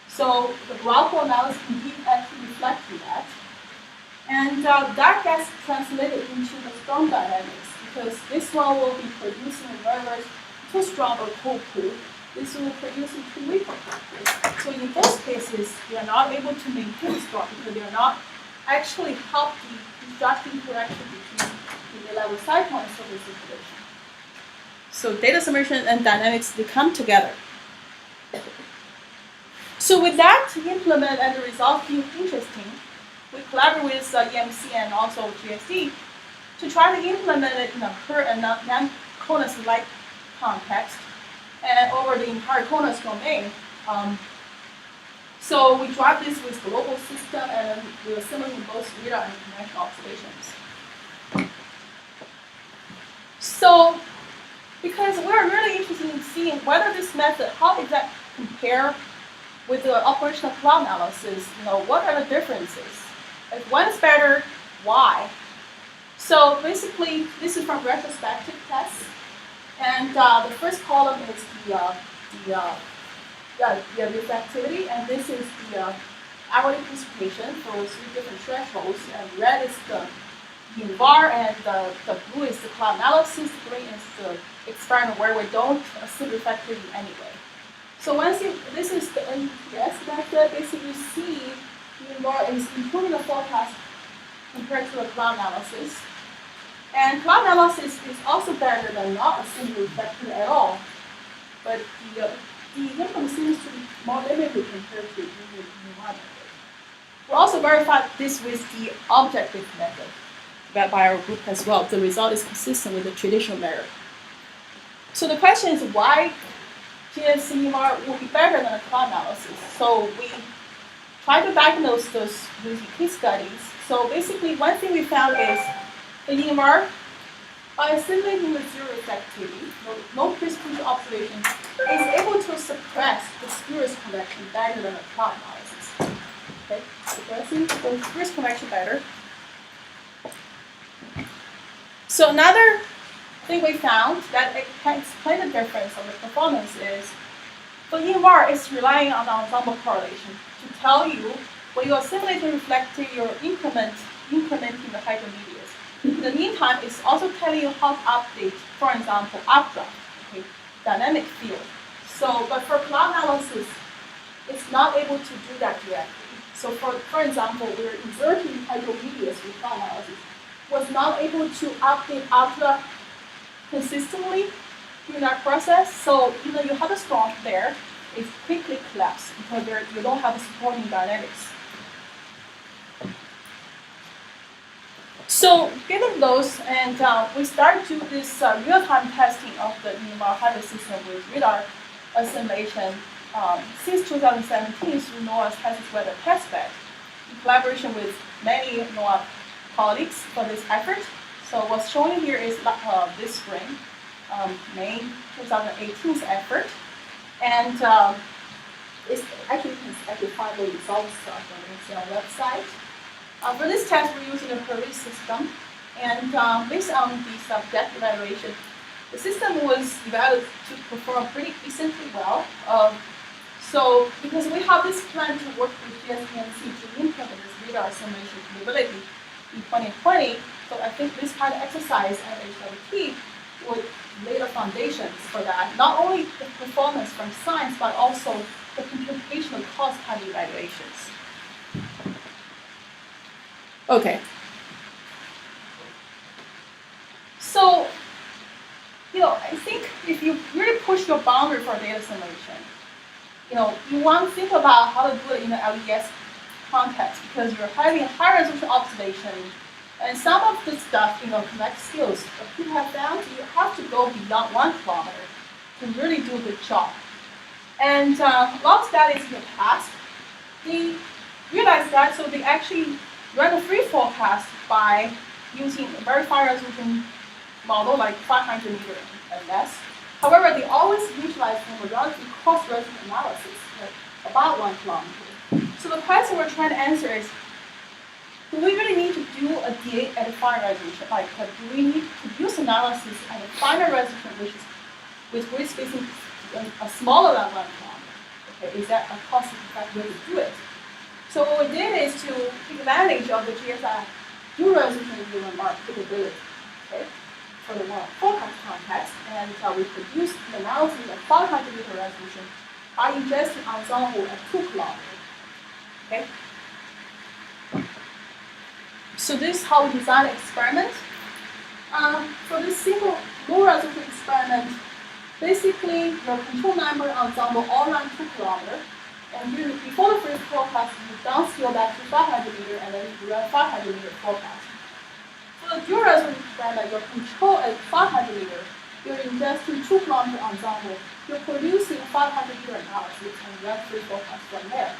So the graphical analysis can actually reflect that. And that gets translated into the storm dynamics, because this one will be producing a very too strong a cold pool. This will produce a too weak a cold pool. So in those cases, we are not able to maintain storm because they are not actually help the construction interaction between the level cycle and surface circulation. So data simulation and dynamics, they come together. So with that to implement and the result being interesting, we collaborate with EMC and also GSD to try to implement it in a per and non-conus light context and over the entire conus domain. So we drive this with global system and we are simulating both radar and conventional observations. So because we're really interested in seeing whether this method, how does that compare with the operational cloud analysis, what are the differences? If one is better, why? So basically, this is from retrospective tests. And the first column is the reflectivity, and this is the hourly precipitation for 3 different thresholds. And red is the EnVar, and the blue is the cloud analysis, green is the experiment where we don't assume reflectivity anyway. So this is the NPS method. Basically, you see EnVar is improving the forecast compared to the cloud analysis. And cloud analysis is also better than not assuming reflectivity at all. But the difference seems to be more limited compared to the EnVar method. We also verified this with the objective method by our group as well. The result is consistent with the traditional method. So the question is why GSC EnVar will be better than a cloud analysis. So we try to diagnose those using case studies. So basically, one thing we found is the EnVar, by simulating with zero reflectivity, no precipitation observation, is able to suppress the spurious convection better than a cloud analysis. Suppressing the spurious convection better. So another thing we found that it can explain the difference of the performance is the EnVar is relying on ensemble correlation to tell you when you are simulating reflectivity, you're incrementing the hydrometeors. In the meantime, it's also telling you how to update, for example, updraft. dynamic field. So, but for cloud analysis, it's not able to do that directly. So for example, we're inserting heterogeneous with cloud analysis, was not able to update Opera consistently during that process. So even you have a storm there, it quickly collapses because you don't have a supporting dynamics. So given those, and we started to do this real-time testing of the EMR hybrid system with radar assimilation since 2017 through NOAA's Texas Weather Testbed, in collaboration with many NOAA colleagues for this effort. So what's shown here is this spring, May 2018's effort, and it's actually you can actually find the results on the website. For this test, we're using a Purvey system, and based on the subject evaluation, the system was developed to perform pretty decently well. So because we have this plan to work with EMC to implement this radar assimilation capability in 2020, so I think this kind of exercise at HWT would lay the foundations for that. Not only the performance from science, but also the computational cost kind of evaluations. Okay. So, I think if you really push your boundary for data assimilation, you want to think about how to do it in the LES context because you're having high resolution observation, and some of the stuff, Convective-Scale, what people have found, you have to go beyond 1 kilometer to really do a good job. And a lot of studies in the past, they realized that, so they actually ran a free forecast by using a very high resolution model like 500 meter and less. However, they always utilize a relative cost resolution analysis, about 1 kilometer. So the question we're trying to answer is, do we really need to do a DA at a fine resolution? Do we need to use analysis at a finer resolution, which is with grid spacing smaller than 1 kilometer? Okay, is that a cost-effective way to do it? So what we did is to take advantage of the GSI dual resolution EMR capability, okay, for the forecast context, and we produced an analysis at 500 meter resolution by ingesting Ensemble at 2 kilometers. Okay. So this is how we design the experiment. For this single low resolution experiment, basically your control number Ensemble all around 2 kilometers. And before the first forecast, you downscale that to 500 meter, and then you run 500 meter forecast. For the dual resolution experiment, your control at 500 meter, you're ingesting 2 kilometer Ensemble, you're producing 500 meter analysis, and run 3 forecasts from there.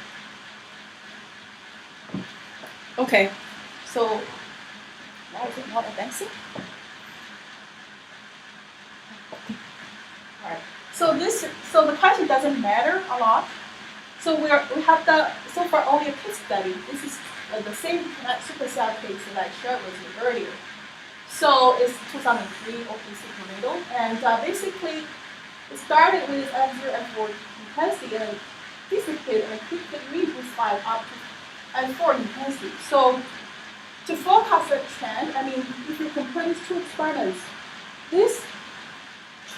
Okay, so now is it not advancing? All right. So the question doesn't matter a lot. So we have so far only a case study. This is the same supercell case that I shared with you earlier. So it's 2003 OPC tornado, and basically it started with F0, F4 intensity and dissipated and quickly re-intensified up to F4 intensity. So to forecast that trend, if you compare these two experiments, this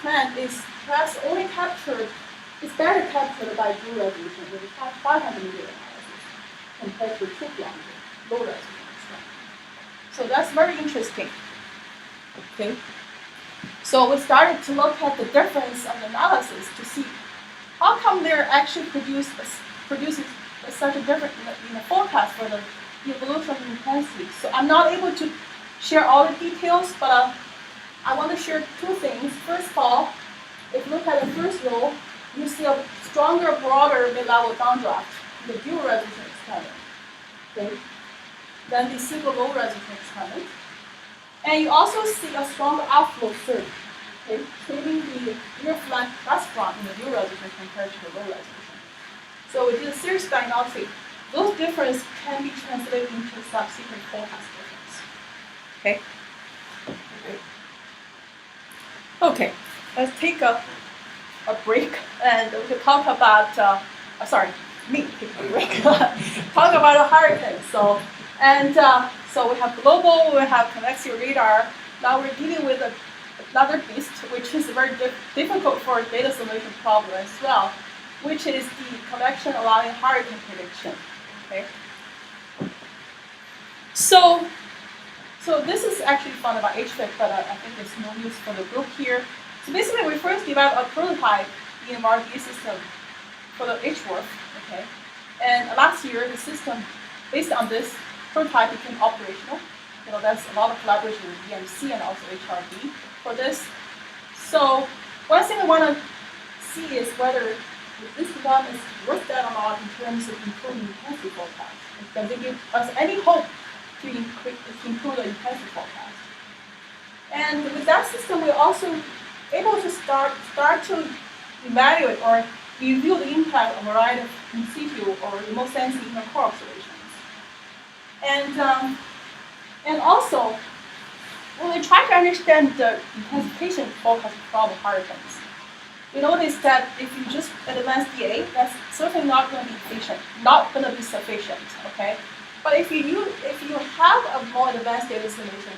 trend is perhaps only captured. It's better captured by dual resolution with 500 meter analysis compared to 2 kilometer low resolution experiment. So that's very interesting. Okay. So we started to look at the difference of analysis to see how come they're actually producing such a difference in the forecast for the evolution of intensity. So I'm not able to share all the details, but I want to share 2 things. First of all, if you look at the first row, you see a stronger, broader mid-level downdraft in the dual resolution experiment, okay, than the single low resolution experiment. And you also see a stronger outflow surge, okay, trimming the near flank restaurant in the dual resolution compared to the low resolution. So we did a series diagnostic. Those differences can be translated into subsequent forecast difference. Okay. Okay. Let's take a break and we can talk about. Take a break. Talk about a hurricane. So we have global, we have convective radar. Now we're dealing with a another beast, which is very difficult for a data simulation problem as well, which is the convection allowing hurricane prediction. Okay. So this is actually found about HFIC, but I think there's no use for the group here. So basically, we first developed a prototype EMR system for the HWorth. Okay. And last year, the system based on this prototype became operational. You know, there's a lot of collaboration with EMC and also HRD for this. So one thing I want to see is whether this development is worth that or not in terms of improving intensity forecast. Does it give us any hope to improve the intensity forecast? And with that system, we're also able to start to evaluate or review the impact of a variety of in situ or remote sensing inter-core observations. And also, when we try to understand the intensification forecast problem hurricanes, we notice that if you just advance DA, that's certainly not going to be efficient, not going to be sufficient, okay? But if you have a more advanced data simulation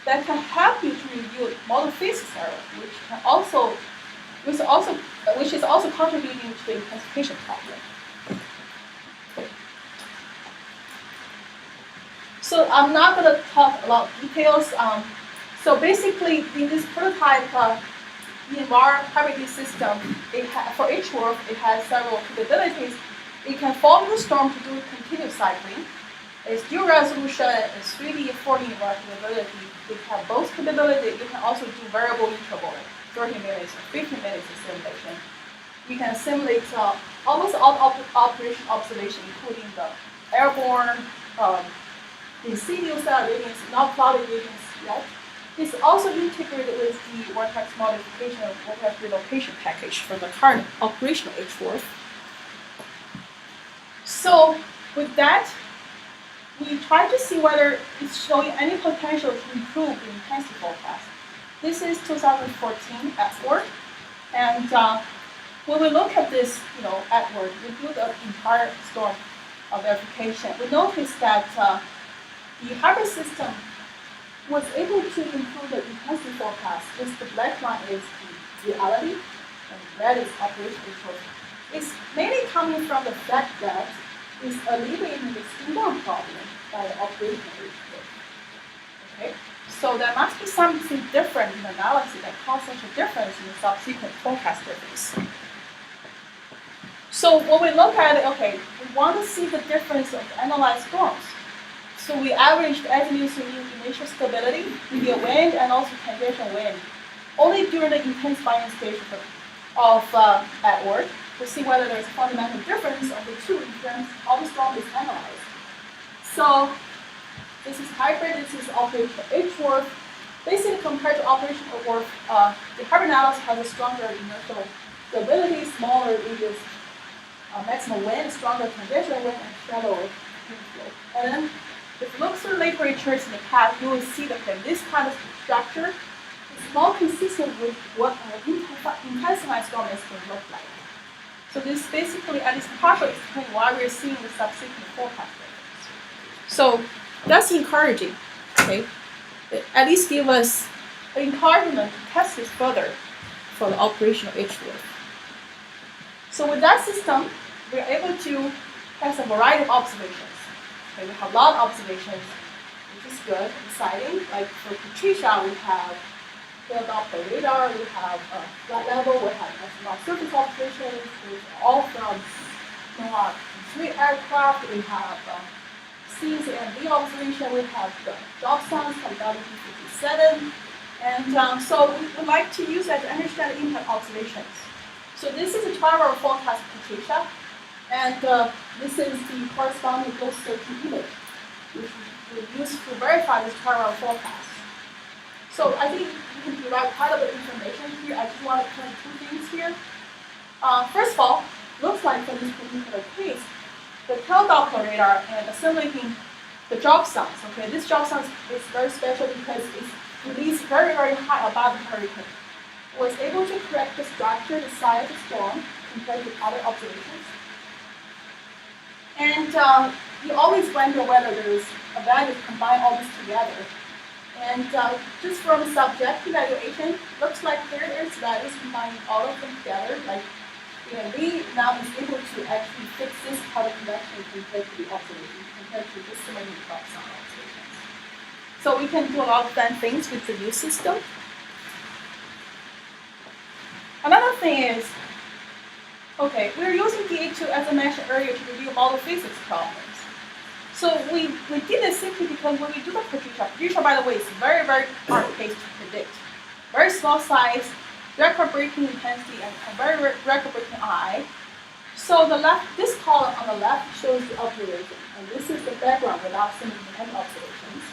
that can help you to review model physics error, which is also contributing to the intensification problem. So I'm not going to talk a lot of details. So basically, in this prototype EnVar hybrid system, for HWorth, it has several capabilities. It can follow the storm to do continuous cycling. It's dual resolution, it's 3D and 4D EnVar capability. It has both capabilities. You can also do variable interval, like 30 minutes or 15 minutes of simulation. You can simulate almost all operation observation, including the airborne, insidious readings, not clouded readings yet. It's also integrated with the vortex modification or vortex relocation package from the current operational HWorth. So with that, we try to see whether it's showing any potential to improve the intensity forecast. This is 2014 at work, and when we look at this, at work, we do the entire storm verification. We noticed that the hybrid system was able to improve the intensity forecast. The black line is the reality, and red is operational. It's mainly coming from the fact that it's alleviating the spin-down problem by the operational report. Okay, so there must be something different in the analysis that caused such a difference in the subsequent forecast difference. So when we look at it, okay, we want to see the difference of analyzed storms. So we averaged azimuth initial stability, radial wind, and also tangential wind, only during the intensifying stage of at work, to see whether there's a fundamental difference of the two in terms of how the storm is analyzed. So this is hybrid, this is operational HWorth. Basically, compared to operational work, the hybrid analysis has a stronger inertial stability, smaller radius, maximum wind, stronger tangential wind, and shallower inflow. And then if you look through literature in the past, you will see that this kind of structure is more consistent with what an intensified storm is going to look like. So this basically at least partially explains why we're seeing the subsequent forecast difference. So that's encouraging. Okay, it at least give us an encouragement to test this further for the operational HWorth. So with that system, we're able to test a variety of observations. Okay, we have a lot of observations, which is good, exciting. Like for Patricia, we have field Doppler radar, we have flight level, we have surface observations, all from three aircraft, we have CNV observation, we have the job sounds from WP57, and so we would like to use that to understand impact observations. So this is a 12-hour forecast for Patricia. And this is the corresponding ghost searching image, which we use to verify this 12-hour forecast. So I think you can derive quite a bit of information here. I just want to point two things here. First of all, looks like for this particular case, the tail Doppler radar and assimilating the job sounds. Okay, this job sound is very special because it's released very, very high above the hurricane. It was able to correct the structure, the size of the storm compared to other observations. And you always wonder whether there is a value to combine all this together. And just from subject evaluation, looks like there is values combining all of them together. Like we now is able to actually fix this part of convection compared to the observation, compared to just so many cross on observations. So we can do a lot of fun things with the new system. Another thing is, okay, we're using DA2 as I mentioned earlier to review model physics problems. So we did this simply because when we do the Patricia, by the way, is very, very hard case to predict. Very small size, record-breaking intensity, and very record-breaking I. So this column on the left shows the observation, and this is the background without simulating any observations.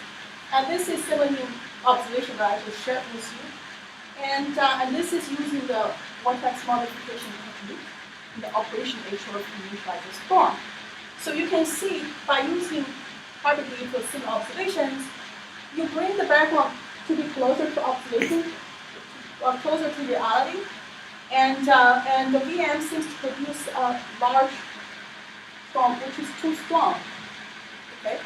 And this is simulating observation that I just shared with you. And this is using the vortex modification technique in the operation HO to initialize the storm. So you can see by using hybrid for simple observations, you bring the background to be closer to observation, or closer to reality, and the VM seems to produce a large storm which is too strong. Okay,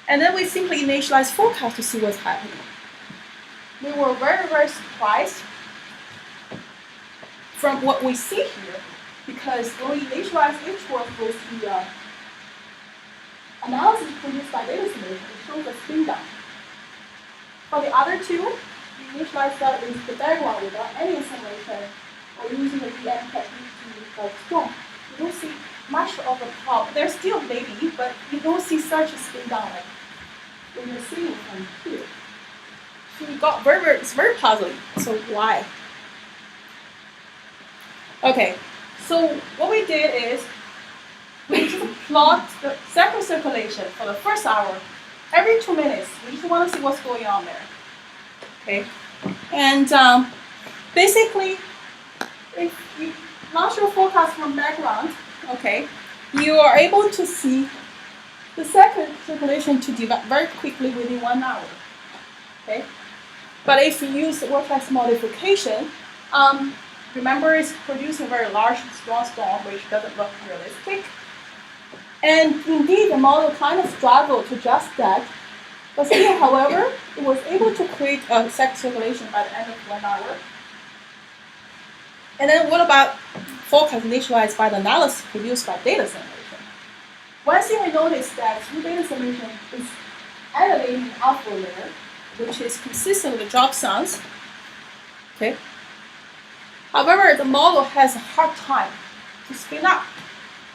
and then we simply initialize forecast to see what's happening. We were very, very surprised from what we see here, because when we initialize each work with the analysis produced by data simulation, it shows a spin down. For the other two, we initialize that with the background without any simulation, or using the VM technique to storm. You don't see much of a pop. There's still maybe, but you don't see such a spin down like when you're seeing from here. So we got it's very puzzling. So why? Okay, so what we did is we just plot the second circulation for the first hour every 2 minutes. We just want to see what's going on there. Okay, and basically, if you launch your forecast from background, okay, you are able to see the second circulation to develop very quickly within 1 hour. Okay. But if you use the vortex modification, remember it's producing a very large, strong storm, which doesn't look realistic. And indeed, the model kind of struggled to adjust that. But still, however, it was able to create a second circulation by the end of 1 hour. And then what about forecast initialized by the analysis produced by data simulation? One thing we noticed that through data simulation is elevating the output layer, which is consistent with the drop sounds. Okay. However, the model has a hard time to spin up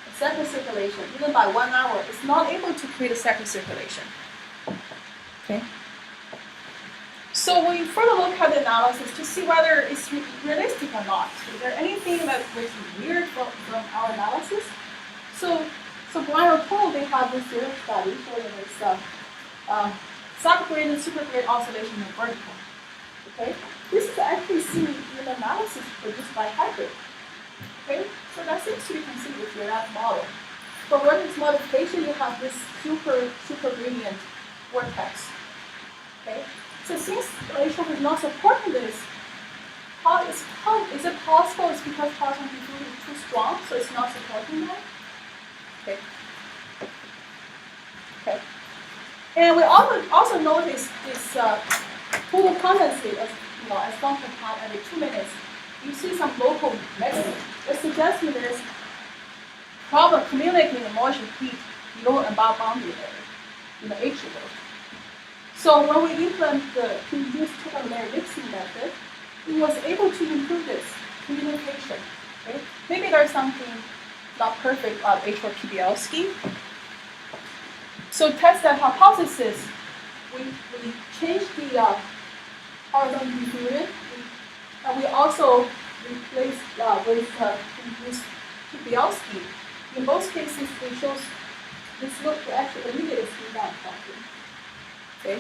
a second circulation. Even by 1 hour, it's not able to create a second circulation. Okay. So when you further look at the analysis to see whether it's realistic or not, is there anything that was weird from our analysis? So Xuguang Wang, they have this zero study showing this subgrid and supergrid oscillation in vertical. Okay, this is actually seen in analysis produced by hybrid. Okay, so that seems to be consistent with your lab model. For vortex modification, you have this super gradient vortex. Okay, so since the HO is not supporting this, is it possible it's because power contribution is too strong, so it's not supporting that? Okay. Okay. And we also noticed this total condensate as function time every 2 minutes. You see some local mechanism. It's suggesting there's problem communicating the moisture heat below and above boundary layer in the HO. So when we implement the use total layer mixing method, it was able to improve this communication. Okay? Maybe there's something not perfect about HO PBL scheme. So to test that hypothesis, we changed the horizontal diffusion, and we also replaced with induced PBL scheme. In both cases, we chose this look to actually alleviate the spin down problem. Okay.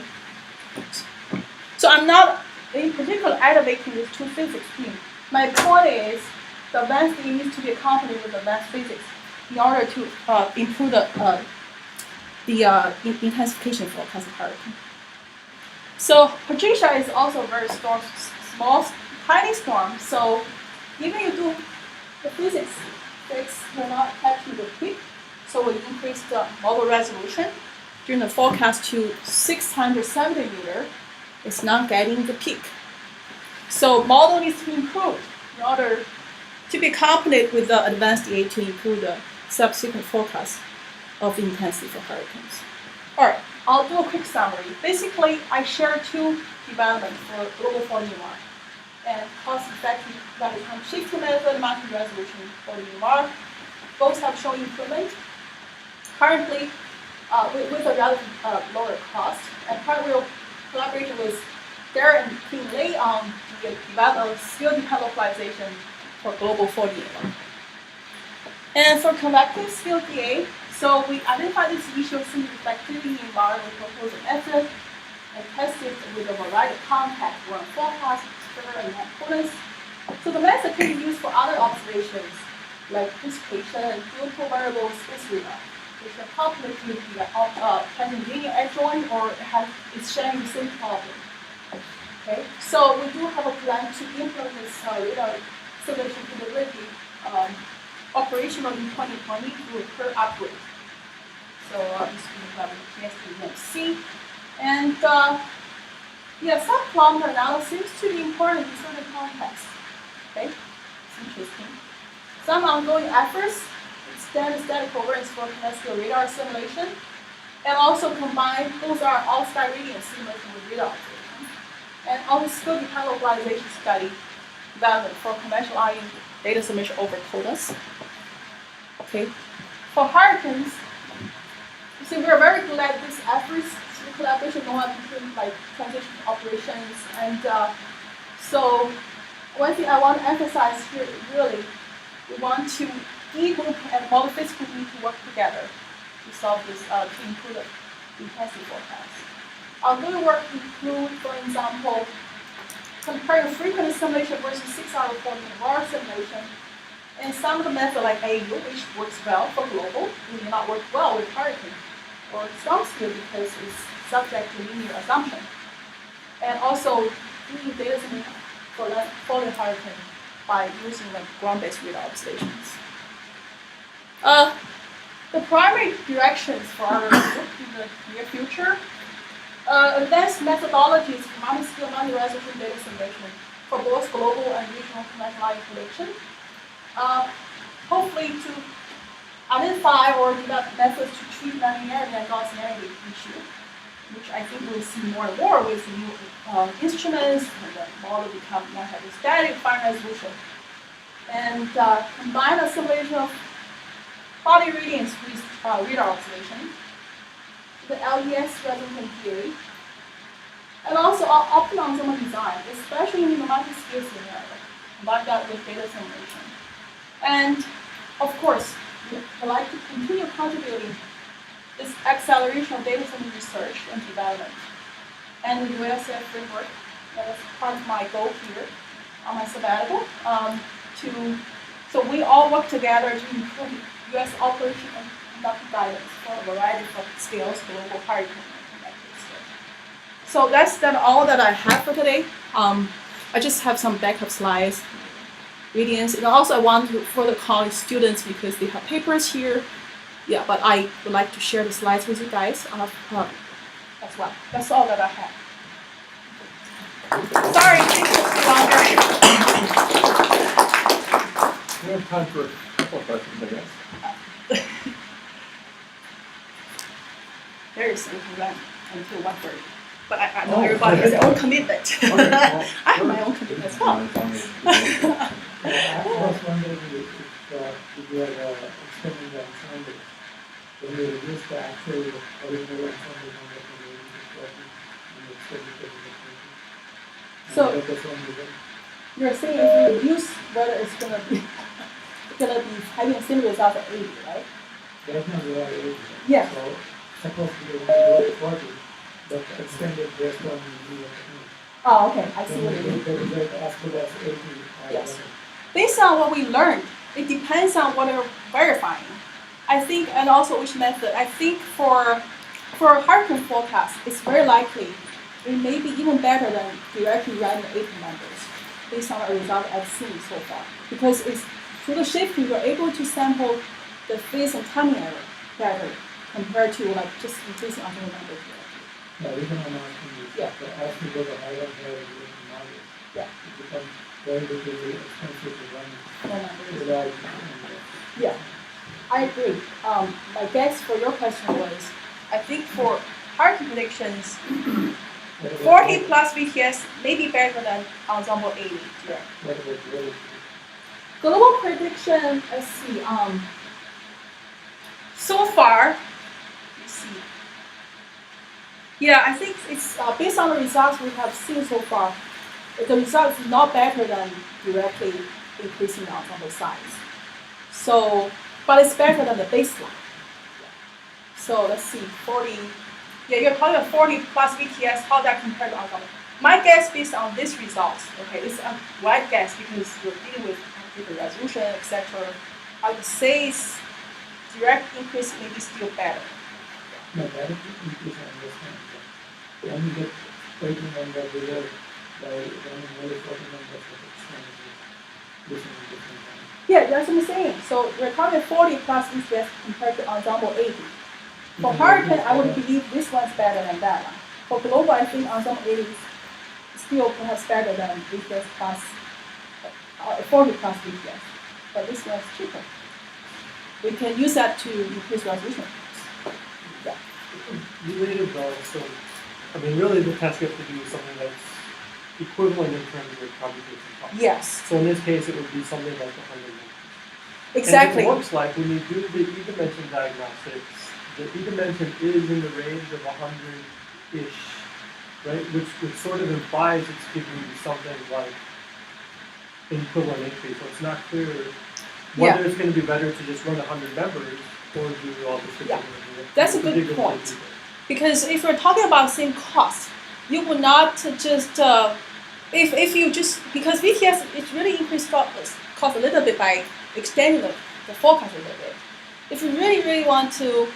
So I'm not in particular advocating this two physics scheme. My point is the advanced scheme needs to be accompanied with advanced physics in order to improve the intensification forecast of hurricane. So Patricia is also a very small, tiny storm. So even you do the physics fix, you're not catching the peak. So we increase the model resolution. during the forecast to 670 meter, it's not getting the peak. So model needs to be improved in order to be accompanied with the advanced EA to improve the subsequent forecast of the intensity for hurricanes. All right, I'll do a quick summary. Basically, I share two developments for global 4D EMR and cost-effective value time shifting method, mounting resolution for the EMR. Both have shown improvement. Currently, with a relative lower cost, and currently we're collaborating with Darren and Team Lee on the development of skill-dependent localization for global 4D EMR. And for Convective-Scale DA, so we identified this issue of signal reflectivity in EMR. We proposed a method and tested with a variety of contacts, run forecast, trigger, and components. So the method can be used for other observations, like dissipation and field variable space radar, which are complementary to the present linear edge joint or it's sharing the same problem. Okay, so we do have a plan to implement this radar simulation capability operational in 2020 through a per upgrade. So this will have a EMC. And subkilometer analysis to be important in certain contexts. Okay, it's interesting. Some ongoing efforts extend static covariance for terrestrial radar simulation, and also combine those are all-star radiant simulation with radar observations, and also skill dependent localization study development for conventional IM data submission over quotas. Okay, for hurricanes, you see we're very glad these efforts to collaboration going on between like transition operations, and so one thing I want to emphasize here really we want to E-group and model physical need to work together to solve this to improve the intensity forecast. Our good work include, for example, comparing frequency simulation versus 6 out of 4 EnVar simulation, and some of the methods like AU, which works well for global, may not work well with hurricane or storm scale because it's subject to linear assumption. And also doing data simulation for falling hurricane by using like ground-based radar observations. The primary directions for our group in the near future, advanced methodologies for multi-scale, multi-resolution data simulation for both global and regional conventional prediction. Hopefully to identify or develop methods to treat nonlinearity and Gaussianity issue, which I think we'll see more and more with new instruments, and the model become more hydrostatic, fine resolution. And combine a simulation of body readings with radar observation, the LES resolution theory, and also optimal ensemble design, especially in the multi-scale scenario, combine that with data simulation. And of course, we would like to continue contributing this acceleration of data center research and development. And the USF framework, that is part of my goal here on my sabbatical, so we all work together to improve US operation and conduct guidance for a variety of scales, global hurricane and convective scale. So that's all that I have for today. I just have some backup slides, readings, and also I want to further call students because they have papers here. Yeah, but I would like to share the slides with you guys as well. That's all that I have. Sorry, it took longer. We have time for a couple of questions, I guess. There is something run until 1:30. But I know everybody has their own commitment. Okay, well, I have my own commitment as well. I was wondering if you are extending the ensemble, when you reduce the actual original ensemble number from 80 to 40, and you extend it to the So- that is one reason. You're saying if you reduce whether it's gonna be having a similar result at 80, right? Right now we are 80. Yeah. So suppose we want to go to 40, but extend it based on the Oh, okay, I see then what you mean. the result as good as 80. Yes. Based on what we learned, it depends on what we're verifying. I think, and also which method. I think for hurricane forecast, it's very likely it may be even better than directly running 80 numbers based on the result I've seen so far. Because it's through the shifting, you're able to sample the phase and timing error better compared to like just increasing ensemble numbers directly. No, even I'm asking you, Yeah. but as we go to higher and higher resolution models, Yeah. it becomes very expensive to run No numbers. without. Yeah. I agree. My guess for your question was, I think for hierarchy predictions, 40 plus VTS may be better than ensemble 80. Yeah. What about relative? Global prediction, let's see. So far, let's see. Yeah, I think it's based on the results we have seen so far. The result is not better than directly increasing the ensemble size. So, but it's better than the baseline. So let's see, 40. Yeah, you're talking about 40 plus VTS. How that compare to ensemble? My guess based on this results, okay, it's a wide guess because we're dealing with different resolution, etc. I would say it's direct increase may be still better. No, that is increase I understand. But when you get 18 number below by running very 40 numbers of extent, different. Yeah, that's what I'm saying. So we're talking 40 plus VTS compared to ensemble 80. For hurricane, I would believe this one's better than that one. For global, I think ensemble 80 is still perhaps better than VTS plus 40 plus VTS. But this one's cheaper. We can use that to increase resolution. Yeah. Related though, so, I mean, really the test you have to do is something that's equivalent in terms of computation cost. Yes, So in this case, it would be something like 100. exactly. And it looks like when you do the E-dimension diagnostics, the E-dimension is in the range of 100-ish, right? Which sort of implies it's giving you something like an equivalent increase. So it's not clear whether it's going to be better to just run 100 members or do all this. Yeah. That's a good point. Because if we're talking about same cost, you would not just if you just because VTS it really increased cost a little bit by extending the forecast a little bit. If you really want to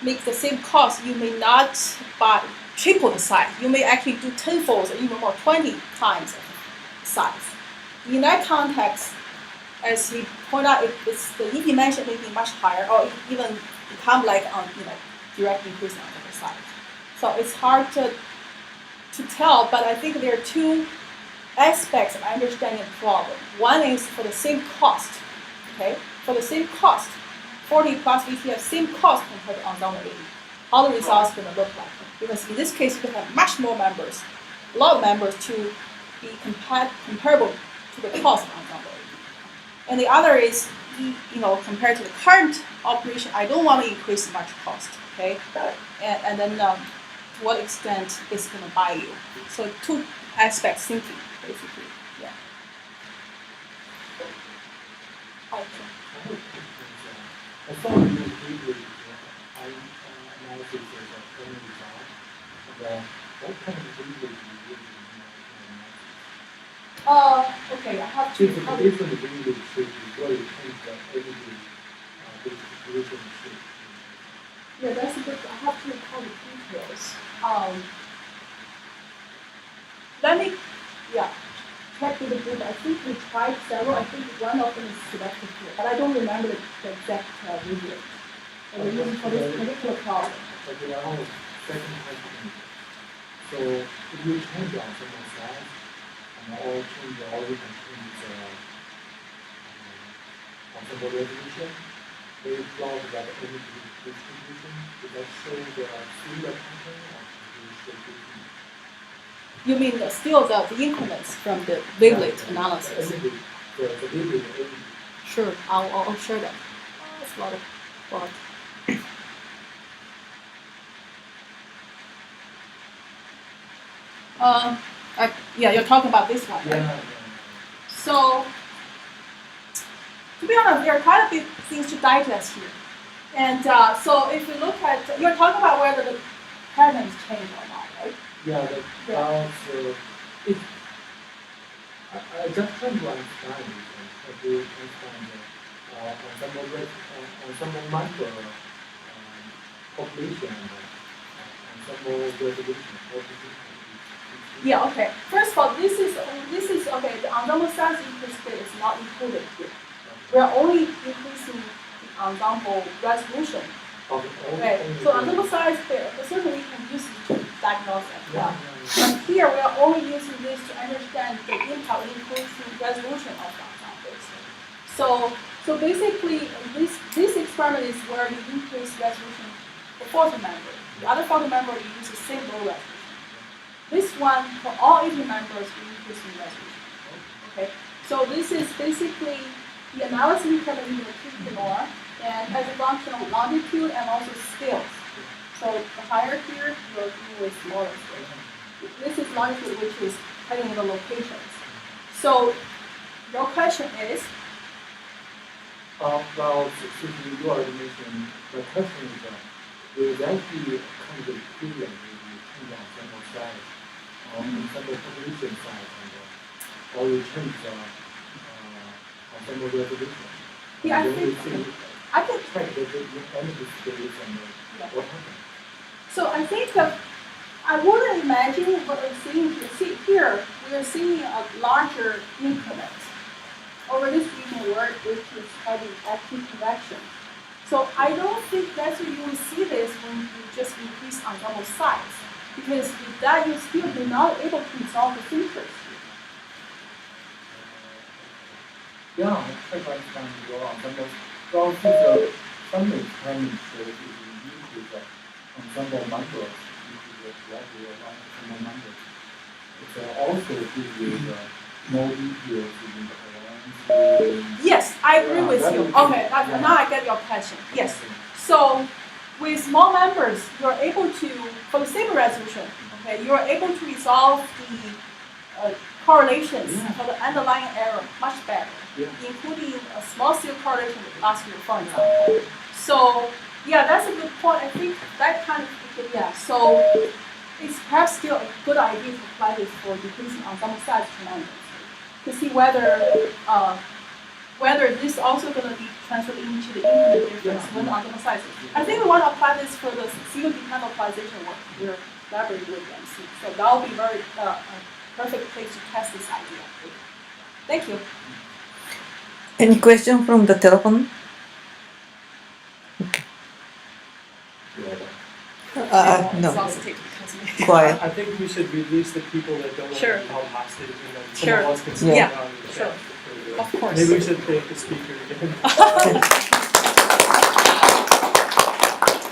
make the same cost, you may not buy triple the size. You may actually do tenfold or even more, 20 times the size. In that context, as he pointed out, it's the E dimension may be much higher, or even become like direct increase on the size. So it's hard to tell, but I think there are two aspects of understanding the problem. One is for the same cost, okay? For the same cost, 40 plus VTF, same cost compared to ensemble 80. How the results going to look like? Because in this case, you can have much more members, a lot of members to be comparable to the cost of ensemble 80. And the other is, compared to the current operation, I don't want to increase much cost, okay? And then to what extent it's going to buy you. So two aspects thinking, basically, yeah. Okay. I saw you previously analysis of a current result. What kind of data do you use Okay, I have in to. the different data should be really change the everything distribution should. Yeah, that's a good. I have to recall the details. Let me, check with the group. I think we tried several. I think one of them is selected here, but I don't remember the exact video. And we're using for this particular problem. Okay, I have a second question. So if you change the ensemble size and all change all you can change ensemble resolution, they plot that energy distribution. Does that show the speed of function or does it show different? You mean still the increments from the wavelet analysis? The wavelet energy. Sure, I'll share that. That's a lot of work. You're talking about this one, right? Yeah. So, to be honest, there are quite a few things to digest here. And so if you look at, you're talking about whether the patterns change or not, right? Yeah, the clouds, it, I just trying to understand ensemble micro population ensemble resolution. Yeah, okay. First of all, this is okay, the ensemble size increase rate is not included here. We are only increasing the ensemble resolution Okay, so ensemble size, certainly we can use it to diagnose as well. But here we are only using this to understand the impact includes the resolution of the ensembles. So basically, this experiment is where you increase resolution for 40 members. The other 40 members you use the same low resolution. This one, for all 80 members, we increase in resolution. Okay, so this is basically the analysis determining the critical norm and as a function of longitude and also scales. So the higher here, you're dealing with smaller scale. This is longitude, which is telling the locations. So your question is, Well, since you already mentioned, the question is, will that be kind of equivalent if you change the ensemble size, ensemble population size, or you change the ensemble resolution? yeah, I And then think you I can. check the energy scales and what happens. So I think I wouldn't imagine what we're seeing here. See here, we are seeing a larger increment over this region where which is having active convection. So I don't think that's where you will see this when you just increase ensemble size, because with that you still do not able to resolve the features. Yeah, I try to understand your ensemble. Well, since some experiments show if you increase the ensemble numbers, increase the gradual ensemble numbers, it also gives you the more details in the columns. Yes, I agree with that you. would be- Okay, yeah. now I get your question. Yes. So with small members, you're able to, for the same resolution, okay, you're able to resolve the correlations for the underlying error much better, Yeah. including a small scale correlation with last year, for example. So yeah, that's a good point. I think that kind of, yeah, so it's perhaps still a good idea to apply this for decreasing ensemble size tremendously to see whether this also going to be transferred into the increment difference when the ensemble size. I think we want to apply this for the single dependent localization work we're collaborating with EMC. So that will be very perfect place to test this idea. Thank you. Any question from the telephone? No. Exhausted because Quiet. I think we should release the people that don't want Sure. to be held hostage, and then Sure. someone else can sit Yeah. down and Sure. chat. Of course. Maybe we should thank the speaker again.